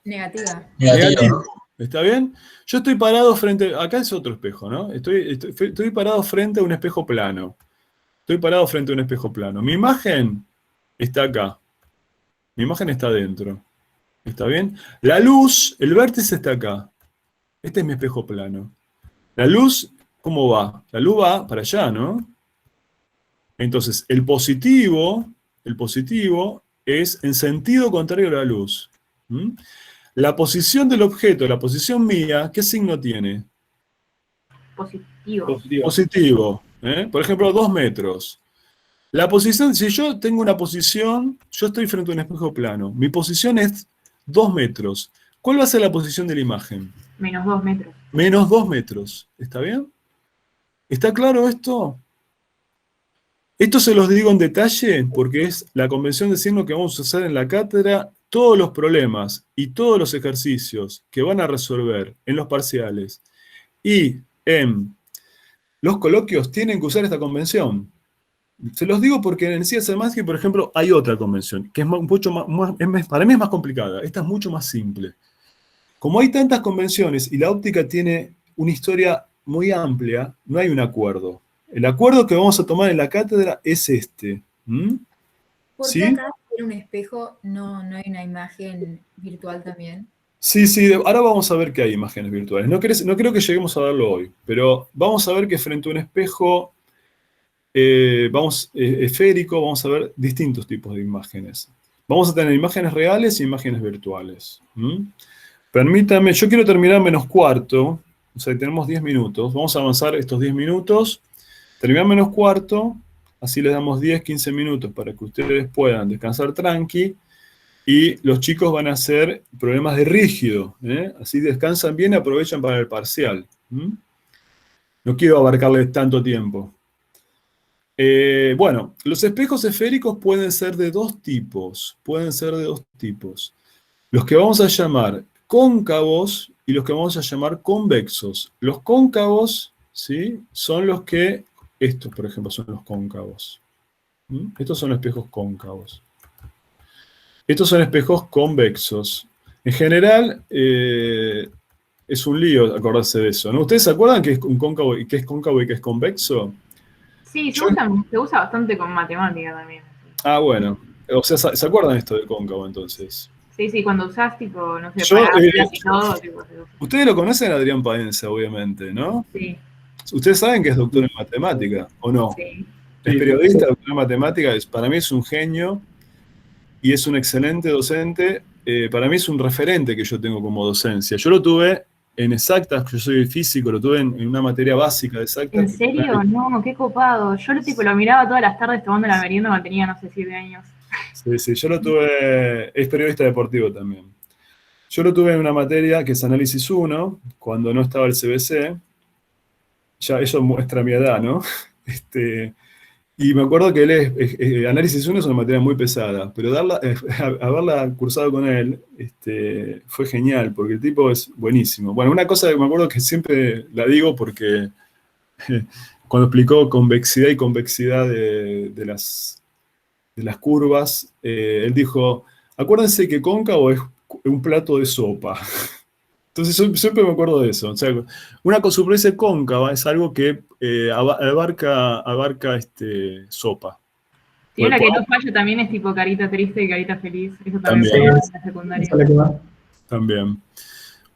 Negativa. Negativo. ¿Está bien? Yo estoy parado frente... Acá es otro espejo, ¿no? Estoy parado frente a un espejo plano. Mi imagen está acá. Mi imagen está adentro. ¿Está bien? La luz, el vértice está acá. Este es mi espejo plano. La luz, ¿cómo va? La luz va para allá, ¿no? Entonces, el positivo es en sentido contrario a la luz. La posición del objeto, la posición mía, ¿qué signo tiene? Positivo. Positivo. Por ejemplo, 2 metros. La posición, si yo tengo una posición, yo estoy frente a un espejo plano. Mi posición es 2 metros. ¿Cuál va a ser la posición de la imagen? Menos 2 metros. Menos 2 metros. ¿Está bien? ¿Está claro esto? Esto se los digo en detalle porque es la convención de signo que vamos a hacer en la cátedra. Todos los problemas y todos los ejercicios que van a resolver en los parciales y en los coloquios tienen que usar esta convención. Se los digo porque en CSMASCII, por ejemplo, hay otra convención que es mucho más, para mí es más complicada. Esta es mucho más simple. Como hay tantas convenciones y la óptica tiene una historia muy amplia, no hay un acuerdo. El acuerdo que vamos a tomar en la cátedra es este. ¿Por ¿Sí? qué acá en un espejo no hay una imagen virtual también? Sí, ahora vamos a ver que hay imágenes virtuales. No creo que lleguemos a verlo hoy, pero vamos a ver que frente a un espejo esférico vamos a ver distintos tipos de imágenes. Vamos a tener imágenes reales y imágenes virtuales. Permítanme, yo quiero terminar menos cuarto, o sea, tenemos 10 minutos. Vamos a avanzar estos 10 minutos. Terminar menos cuarto, así les damos 10, 15 minutos para que ustedes puedan descansar tranqui. Y los chicos van a hacer problemas de rígido. Así descansan bien y aprovechan para el parcial. No quiero abarcarles tanto tiempo. Bueno, los espejos esféricos pueden ser de dos tipos. Los que vamos a llamar cóncavos y los que vamos a llamar convexos. Los cóncavos, ¿sí? Son los que... Estos, por ejemplo, son los cóncavos. Estos son espejos cóncavos. Estos son espejos convexos. En general, es un lío acordarse de eso, ¿no? ¿Ustedes se acuerdan que es un cóncavo y que es cóncavo y que es convexo? Sí, se usa bastante con matemática también. Ah, bueno. O sea, ¿se acuerdan esto del cóncavo entonces? Sí, cuando usás, tipo, no sé, Yo, parábolas y todo. Tipo, ustedes lo conocen a Adrián Paenza, obviamente, ¿no? sí. Ustedes saben que es doctor en matemática, ¿o no? Sí. Es periodista, doctor en matemática, para mí es un genio y es un excelente docente. Para mí es un referente que yo tengo como docencia. Yo lo tuve en exactas, yo soy físico, lo tuve en una materia básica de exactas. ¿En serio? No, qué copado. Yo lo miraba todas las tardes tomando la merienda cuando tenía, no sé, 7 años. Sí, yo lo tuve, es periodista deportivo también. Yo lo tuve en una materia que es Análisis 1, cuando no estaba el CBC. Ya eso muestra mi edad, ¿no? Y me acuerdo que Análisis 1 es una materia muy pesada, pero haberla cursado con él fue genial, porque el tipo es buenísimo. Bueno, una cosa que me acuerdo que siempre la digo porque cuando explicó convexidad y convexidad de las curvas, él dijo, Acuérdense que cóncavo es un plato de sopa. Entonces siempre me acuerdo de eso. O sea, una superficie cóncava es algo que abarca sopa. Sí, la que no falla también es tipo carita triste y carita feliz. Eso también También. fue en la secundaria. Esa es la que va. También.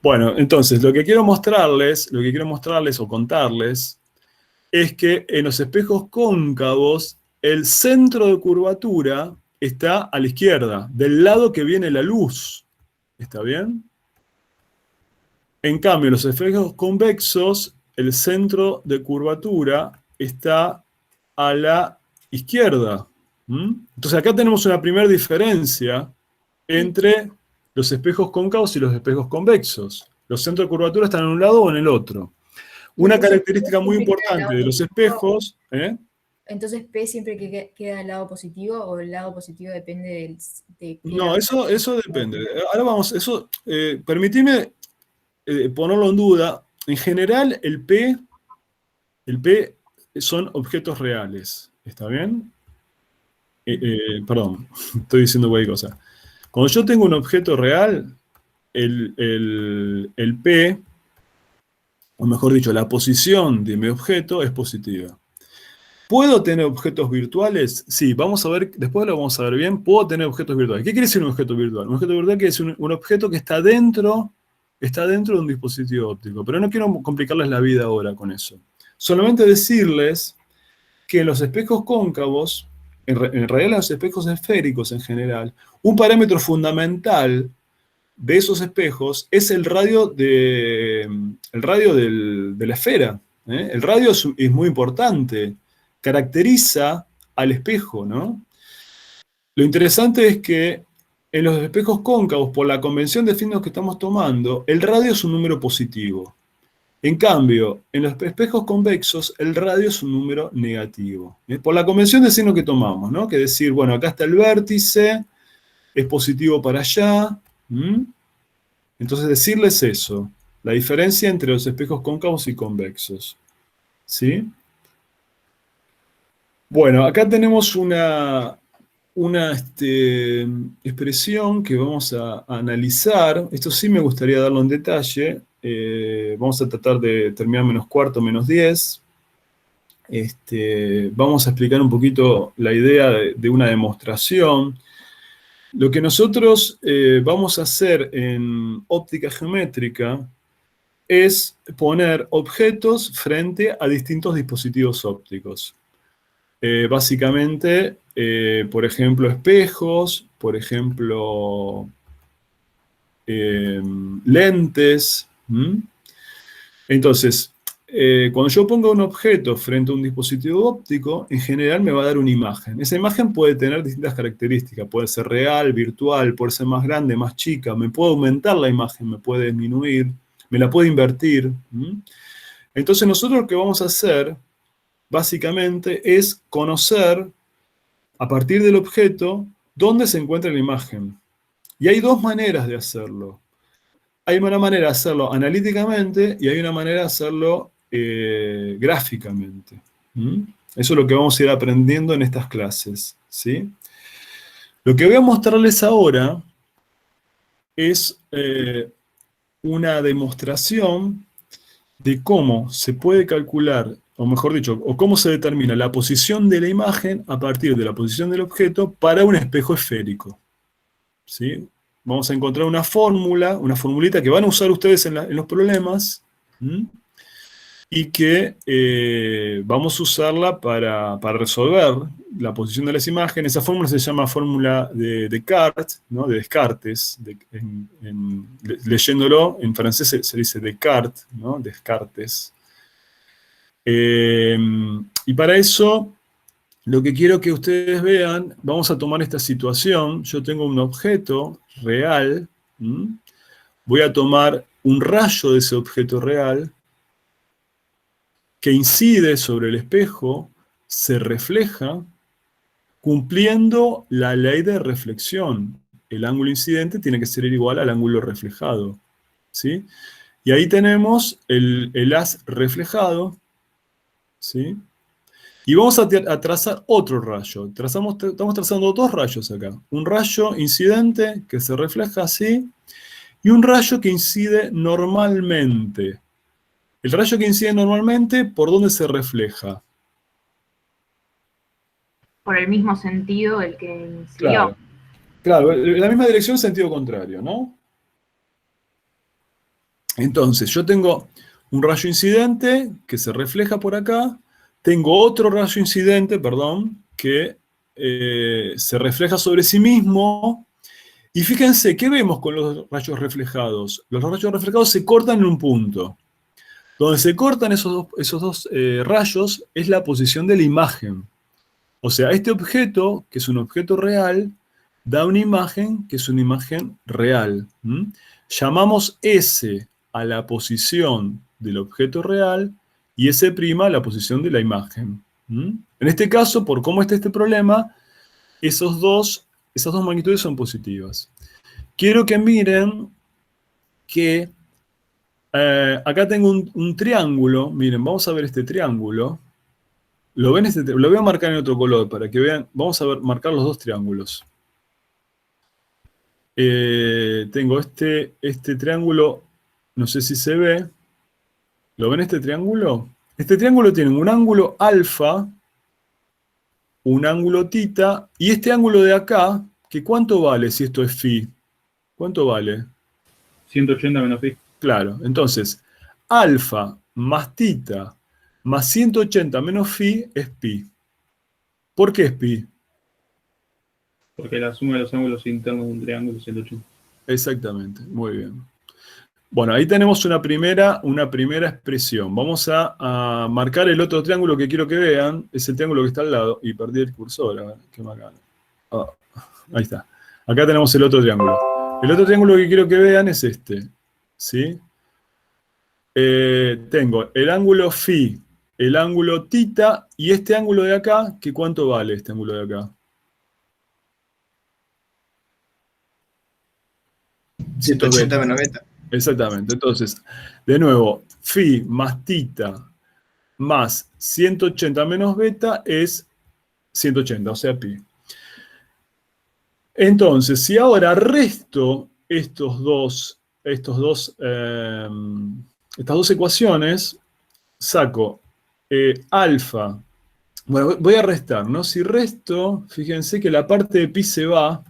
Bueno, entonces, lo que quiero mostrarles o contarles es que en los espejos cóncavos el centro de curvatura está a la izquierda, del lado que viene la luz. ¿Está bien? En cambio, en los espejos convexos, el centro de curvatura está a la izquierda. Entonces acá tenemos una primera diferencia entre los espejos cóncavos y los espejos convexos. Los centros de curvatura están en un lado o en el otro. Una característica muy importante de los espejos... Entonces, P siempre que queda al lado positivo, o el lado positivo depende de... No, eso depende. Ahora vamos, permitime ponerlo en duda. En general, el P son objetos reales. ¿Está bien? Perdón, estoy diciendo cualquier cosa. Cuando yo tengo un objeto real, el P, o mejor dicho, la posición de mi objeto es positiva. ¿Puedo tener objetos virtuales? Sí, vamos a ver, después lo vamos a ver bien. Puedo tener objetos virtuales. ¿Qué quiere decir un objeto virtual? Un objeto virtual quiere decir un objeto que está dentro de un dispositivo óptico. Pero no quiero complicarles la vida ahora con eso. Solamente decirles que en los espejos cóncavos, en realidad en los espejos esféricos en general, un parámetro fundamental de esos espejos es el radio de la esfera. El radio es muy importante. Caracteriza al espejo, ¿no? Lo interesante es que en los espejos cóncavos, por la convención de signos que estamos tomando, el radio es un número positivo. En cambio, en los espejos convexos, el radio es un número negativo. Por la convención de signos que tomamos, ¿no? Que decir, bueno, acá está el vértice, es positivo para allá. Entonces, decirles eso, la diferencia entre los espejos cóncavos y convexos. ¿Sí? Bueno, acá tenemos una expresión que vamos a analizar. Esto sí me gustaría darlo en detalle. Vamos a tratar de terminar -4, -10. Vamos a explicar un poquito la idea de una demostración. Lo que nosotros vamos a hacer en óptica geométrica es poner objetos frente a distintos dispositivos ópticos. Básicamente, por ejemplo, espejos, por ejemplo, lentes. Entonces, cuando yo pongo un objeto frente a un dispositivo óptico, en general me va a dar una imagen. Esa imagen puede tener distintas características. Puede ser real, virtual, puede ser más grande, más chica. Me puede aumentar la imagen, me puede disminuir, me la puede invertir. Entonces, nosotros lo que vamos a hacer básicamente es conocer, a partir del objeto, dónde se encuentra la imagen. Y hay dos maneras de hacerlo. Hay una manera de hacerlo analíticamente y hay una manera de hacerlo gráficamente. Eso es lo que vamos a ir aprendiendo en estas clases, ¿sí? Lo que voy a mostrarles ahora es una demostración de cómo se puede calcular, o mejor dicho, o cómo se determina la posición de la imagen a partir de la posición del objeto para un espejo esférico. ¿Sí? Vamos a encontrar una fórmula, una formulita que van a usar ustedes en los problemas, y que vamos a usarla para resolver la posición de las imágenes. Esa fórmula se llama fórmula de Descartes, ¿no? De Descartes. Leyéndolo, en francés se dice Descartes, ¿no? Descartes. Y para eso, lo que quiero que ustedes vean, vamos a tomar esta situación. Yo tengo un objeto real, voy a tomar un rayo de ese objeto real, que incide sobre el espejo, se refleja, cumpliendo la ley de reflexión. El ángulo incidente tiene que ser igual al ángulo reflejado, ¿sí? Y ahí tenemos el haz reflejado, ¿sí? Y vamos a trazar otro rayo. Estamos trazando dos rayos acá. Un rayo incidente que se refleja así y un rayo que incide normalmente. El rayo que incide normalmente, ¿por dónde se refleja? Por el mismo sentido del que incidió. Claro, claro, en la misma dirección, sentido contrario, ¿no? Entonces, yo tengo un rayo incidente que se refleja por acá, tengo otro rayo incidente, perdón, que se refleja sobre sí mismo, y fíjense, ¿qué vemos con los rayos reflejados? Los rayos reflejados se cortan en un punto. Donde se cortan esos dos rayos es la posición de la imagen. O sea, este objeto, que es un objeto real, da una imagen que es una imagen real. Llamamos S a la posición del objeto real y S' a la posición de la imagen. En este caso, por cómo está este problema, esas dos magnitudes son positivas. Quiero que miren que acá tengo un triángulo. Miren, vamos a ver este triángulo. ¿Lo ven? Lo voy a marcar en otro color para que vean. Vamos a marcar los dos triángulos. Tengo este triángulo, no sé si se ve. ¿Lo ven este triángulo? Este triángulo tiene un ángulo alfa, un ángulo tita, y este ángulo de acá, que ¿cuánto vale si esto es phi? ¿Cuánto vale? 180 menos pi. Claro, entonces, alfa más tita más 180 menos phi es pi. ¿Por qué es pi? Porque la suma de los ángulos internos de un triángulo es 180. Exactamente, muy bien. Bueno, ahí tenemos una primera expresión. Vamos a marcar el otro triángulo que quiero que vean. Es el triángulo que está al lado. Y perdí el cursor, a ver, qué bacán. Ahí está. Acá tenemos el otro triángulo. El otro triángulo que quiero que vean es este. ¿Sí? Tengo el ángulo phi, el ángulo tita, y este ángulo de acá, que ¿cuánto vale este ángulo de acá? 180 menos beta. Exactamente. Entonces, de nuevo, phi más tita más 180 menos beta es 180, o sea, pi. Entonces, si ahora resto estas dos ecuaciones, saco alfa. Bueno, voy a restar, ¿no? Si resto, fíjense que la parte de pi se va.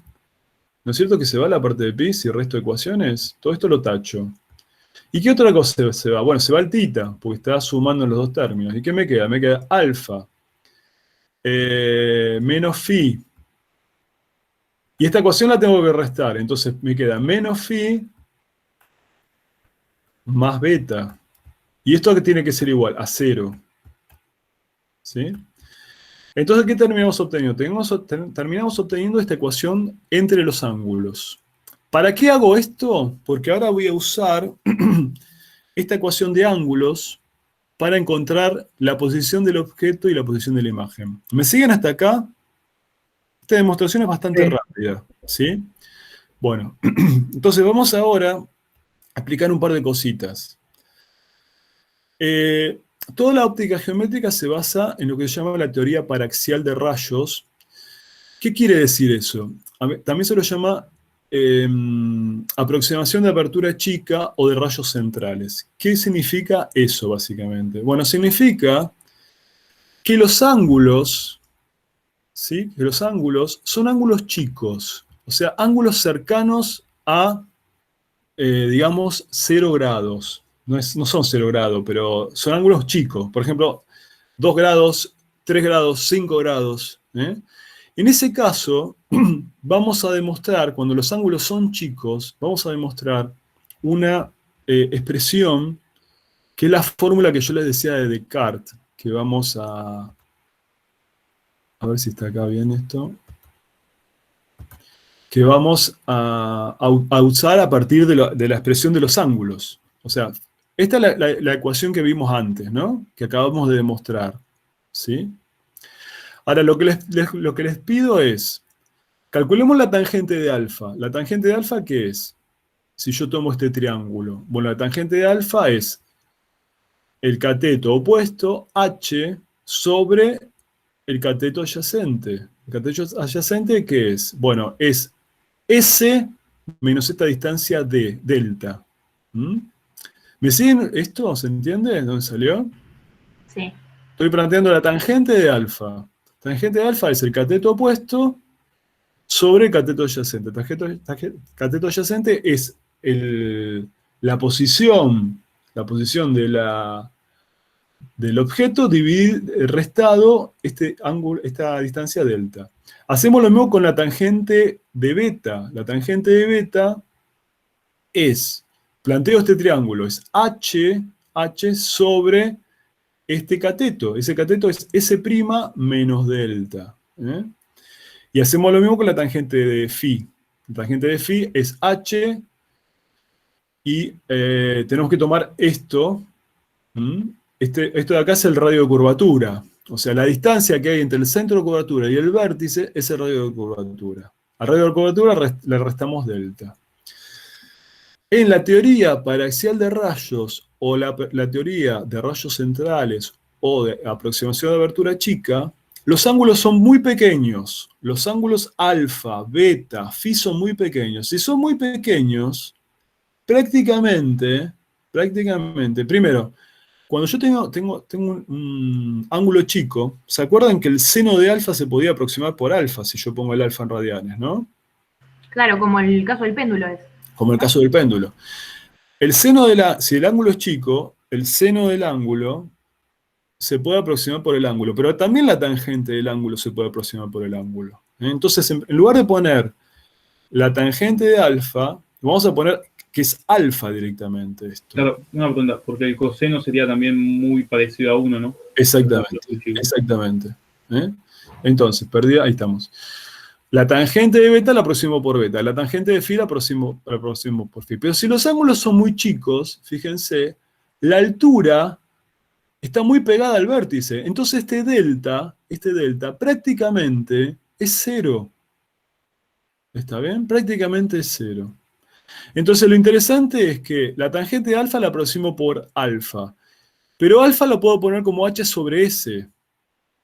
¿No es cierto que se va la parte de pi si resto ecuaciones? Todo esto lo tacho. ¿Y qué otra cosa se va? Bueno, se va el tita, porque está sumando en los dos términos. ¿Y qué me queda? Me queda alfa menos phi. Y esta ecuación la tengo que restar. Entonces me queda menos phi más beta. Y esto que tiene que ser igual a 0. ¿Sí? Entonces, ¿qué terminamos obteniendo? Terminamos obteniendo esta ecuación entre los ángulos. ¿Para qué hago esto? Porque ahora voy a usar esta ecuación de ángulos para encontrar la posición del objeto y la posición de la imagen. ¿Me siguen hasta acá? Esta demostración es bastante rápida, ¿sí? Bueno, entonces vamos ahora a explicar un par de cositas. Toda la óptica geométrica se basa en lo que se llama la teoría paraxial de rayos. ¿Qué quiere decir eso? También se lo llama aproximación de apertura chica o de rayos centrales. ¿Qué significa eso, básicamente? Bueno, significa que los ángulos, ¿sí? Que los ángulos son ángulos chicos, o sea, ángulos cercanos a, digamos, 0 grados. No son 0 grados, pero son ángulos chicos. Por ejemplo, 2 grados, 3 grados, 5 grados. En ese caso, vamos a demostrar, cuando los ángulos son chicos, vamos a demostrar una expresión que es la fórmula que yo les decía de Descartes, que vamos a ver si está acá bien esto, que vamos a usar a partir de la expresión de los ángulos. O sea, esta es la ecuación que vimos antes, ¿no? Que acabamos de demostrar, ¿sí? Ahora, lo que les pido es, calculemos la tangente de alfa. ¿La tangente de alfa qué es? Si yo tomo este triángulo. Bueno, la tangente de alfa es el cateto opuesto, h, sobre el cateto adyacente. ¿El cateto adyacente qué es? Bueno, es S menos esta distancia D, delta. ¿Mm? ¿Me siguen esto? ¿Se entiende? ¿Dónde salió? Sí. Estoy planteando la tangente de alfa. Tangente de alfa es el cateto opuesto sobre el cateto adyacente. Cateto adyacente es la posición del objeto restado esta distancia delta. Hacemos lo mismo con la tangente de beta. La tangente de beta planteo este triángulo, es H sobre este cateto. Ese cateto es S' menos delta. Y hacemos lo mismo con la tangente de phi. La tangente de phi es H y tenemos que tomar esto. Esto de acá es el radio de curvatura. O sea, la distancia que hay entre el centro de curvatura y el vértice es el radio de curvatura. Al radio de curvatura le restamos delta. En la teoría paraxial de rayos o la teoría de rayos centrales o de aproximación de abertura chica, los ángulos son muy pequeños. Los ángulos alfa, beta, phi son muy pequeños. Si son muy pequeños, prácticamente, primero, cuando yo tengo un ángulo chico, ¿se acuerdan que el seno de alfa se podía aproximar por alfa si yo pongo el alfa en radianes, ¿no? Claro, como el caso del péndulo es. Como el caso del péndulo. Si el ángulo es chico, el seno del ángulo se puede aproximar por el ángulo, pero también la tangente del ángulo se puede aproximar por el ángulo. Entonces, en lugar de poner la tangente de alfa, vamos a poner que es alfa directamente esto. Claro, una pregunta, porque el coseno sería también muy parecido a 1, ¿no? Exactamente. Entonces, ahí estamos. La tangente de beta la aproximo por beta, la tangente de phi la aproximo por phi. Pero si los ángulos son muy chicos, fíjense, la altura está muy pegada al vértice. Entonces este delta prácticamente es cero. ¿Está bien? Prácticamente es cero. Entonces lo interesante es que la tangente de alfa la aproximo por alfa. Pero alfa lo puedo poner como h sobre s.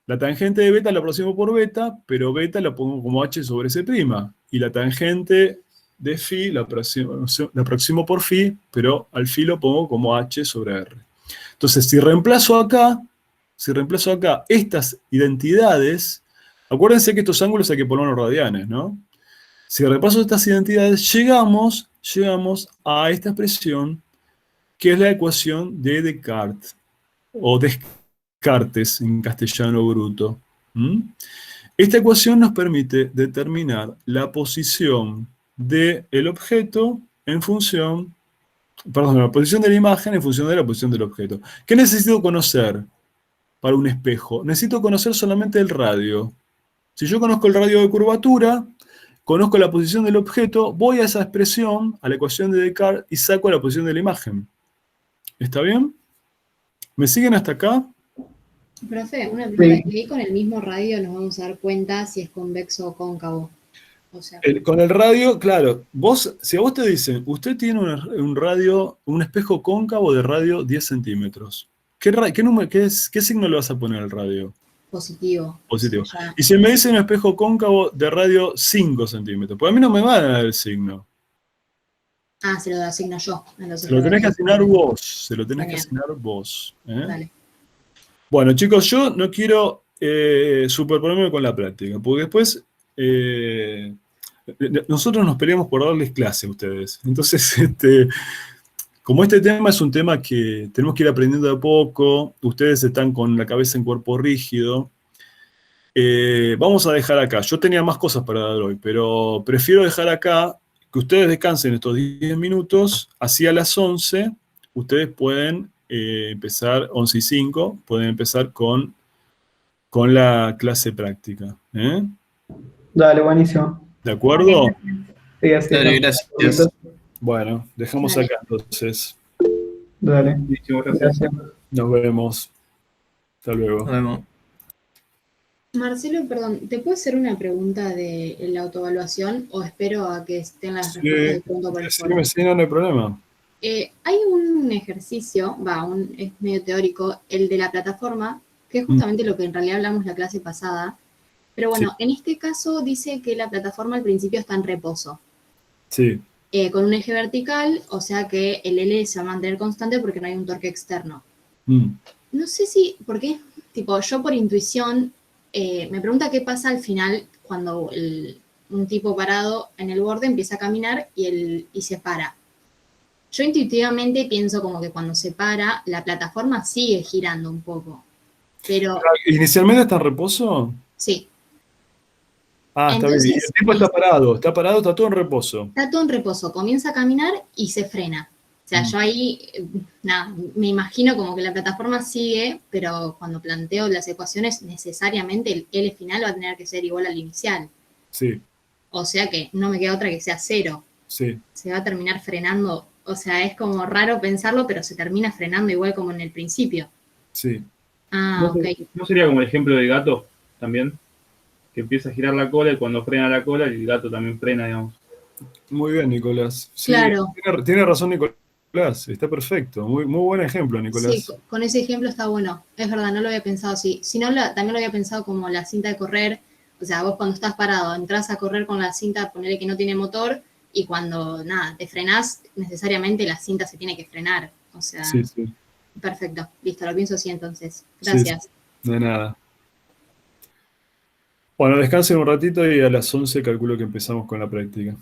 La tangente de beta la aproximo por beta, pero beta la pongo como h sobre s'. Y la tangente de phi la aproximo por phi, pero al phi lo pongo como h sobre r. Entonces, si reemplazo acá estas identidades, acuérdense que estos ángulos hay que ponerlos radianes, ¿no? Si repaso estas identidades, llegamos a esta expresión, que es la ecuación de Descartes, o Descartes en castellano bruto. Esta ecuación nos permite determinar la posición del objeto en función, la posición de la imagen en función de la posición del objeto. ¿Qué necesito conocer para un espejo? Necesito conocer solamente el radio. Si yo conozco el radio de curvatura, conozco la posición del objeto, voy a esa expresión, a la ecuación de Descartes, y saco la posición de la imagen. ¿Está bien? ¿Me siguen hasta acá? Profe, una pregunta. ¿Y con el mismo radio nos vamos a dar cuenta si es convexo o cóncavo? O sea, Con el radio, claro, si a vos te dicen, usted tiene un radio, un espejo cóncavo de radio 10 centímetros, ¿qué signo le vas a poner al radio? positivo. Positivo. O sea, Y si me dicen un espejo cóncavo de radio 5 centímetros, pues a mí no me van a dar el signo. se lo asigno yo. Se lo tenés que asignar vos. Dale. Bueno, chicos, yo no quiero superponerme con la práctica, porque después nosotros nos peleamos por darles clase a ustedes. Entonces, como este tema es un tema que tenemos que ir aprendiendo de a poco, ustedes están con la cabeza en cuerpo rígido, vamos a dejar acá. Yo tenía más cosas para dar hoy, pero prefiero dejar acá, que ustedes descansen estos 10 minutos, así a las 11, ustedes pueden empezar, 11 y 5, pueden empezar con la clase práctica. Dale, buenísimo. ¿De acuerdo? Sí, así Dale, es. gracias. Bueno, dejamos acá entonces. Dale. Muchísimas Gracias. Nos vemos. Hasta luego. Nos vemos. Marcelo, perdón, ¿te puedo hacer una pregunta de la autoevaluación o espero a que estén las respuestas de pronto por el foro? Sí, no hay problema. Hay un ejercicio, es medio teórico, el de la plataforma, que es justamente lo que en realidad hablamos la clase pasada. Pero bueno, en este caso dice que la plataforma al principio está en reposo. Sí. Con un eje vertical, o sea que el L se va a mantener constante porque no hay un torque externo. No sé si, porque, tipo, yo por intuición, me pregunta qué pasa al final cuando un tipo parado en el borde empieza a caminar y se para. Yo intuitivamente pienso como que cuando se para, la plataforma sigue girando un poco. Pero, ¿Inicialmente está en reposo? sí. Ah, está bien. Y el tipo está parado, está todo en reposo. Está todo en reposo, comienza a caminar y se frena. O sea, yo ahí, nada, me imagino como que la plataforma sigue, pero cuando planteo las ecuaciones, necesariamente el L final va a tener que ser igual al inicial. Sí. O sea que no me queda otra que sea 0. Sí. Se va a terminar frenando. O sea, es como raro pensarlo, pero se termina frenando igual como en el principio. Sí. Ah, ok. ¿No sería como el ejemplo del gato también? Que empieza a girar la cola y cuando frena la cola, el gato también frena, digamos. Muy bien, Nicolás. Sí, Claro. Tiene razón, Nicolás. Está perfecto. Muy buen ejemplo, Nicolás. Sí, con ese ejemplo está bueno. Es verdad, no lo había pensado así. Si no, también lo había pensado como la cinta de correr. O sea, vos cuando estás parado, entras a correr con la cinta, ponele que no tiene motor, y cuando, nada, te frenás, necesariamente la cinta se tiene que frenar. O sea, Sí. Perfecto. Listo, lo pienso así entonces. Gracias. Sí. De nada. Bueno, descansen un ratito y a las 11 calculo que empezamos con la práctica.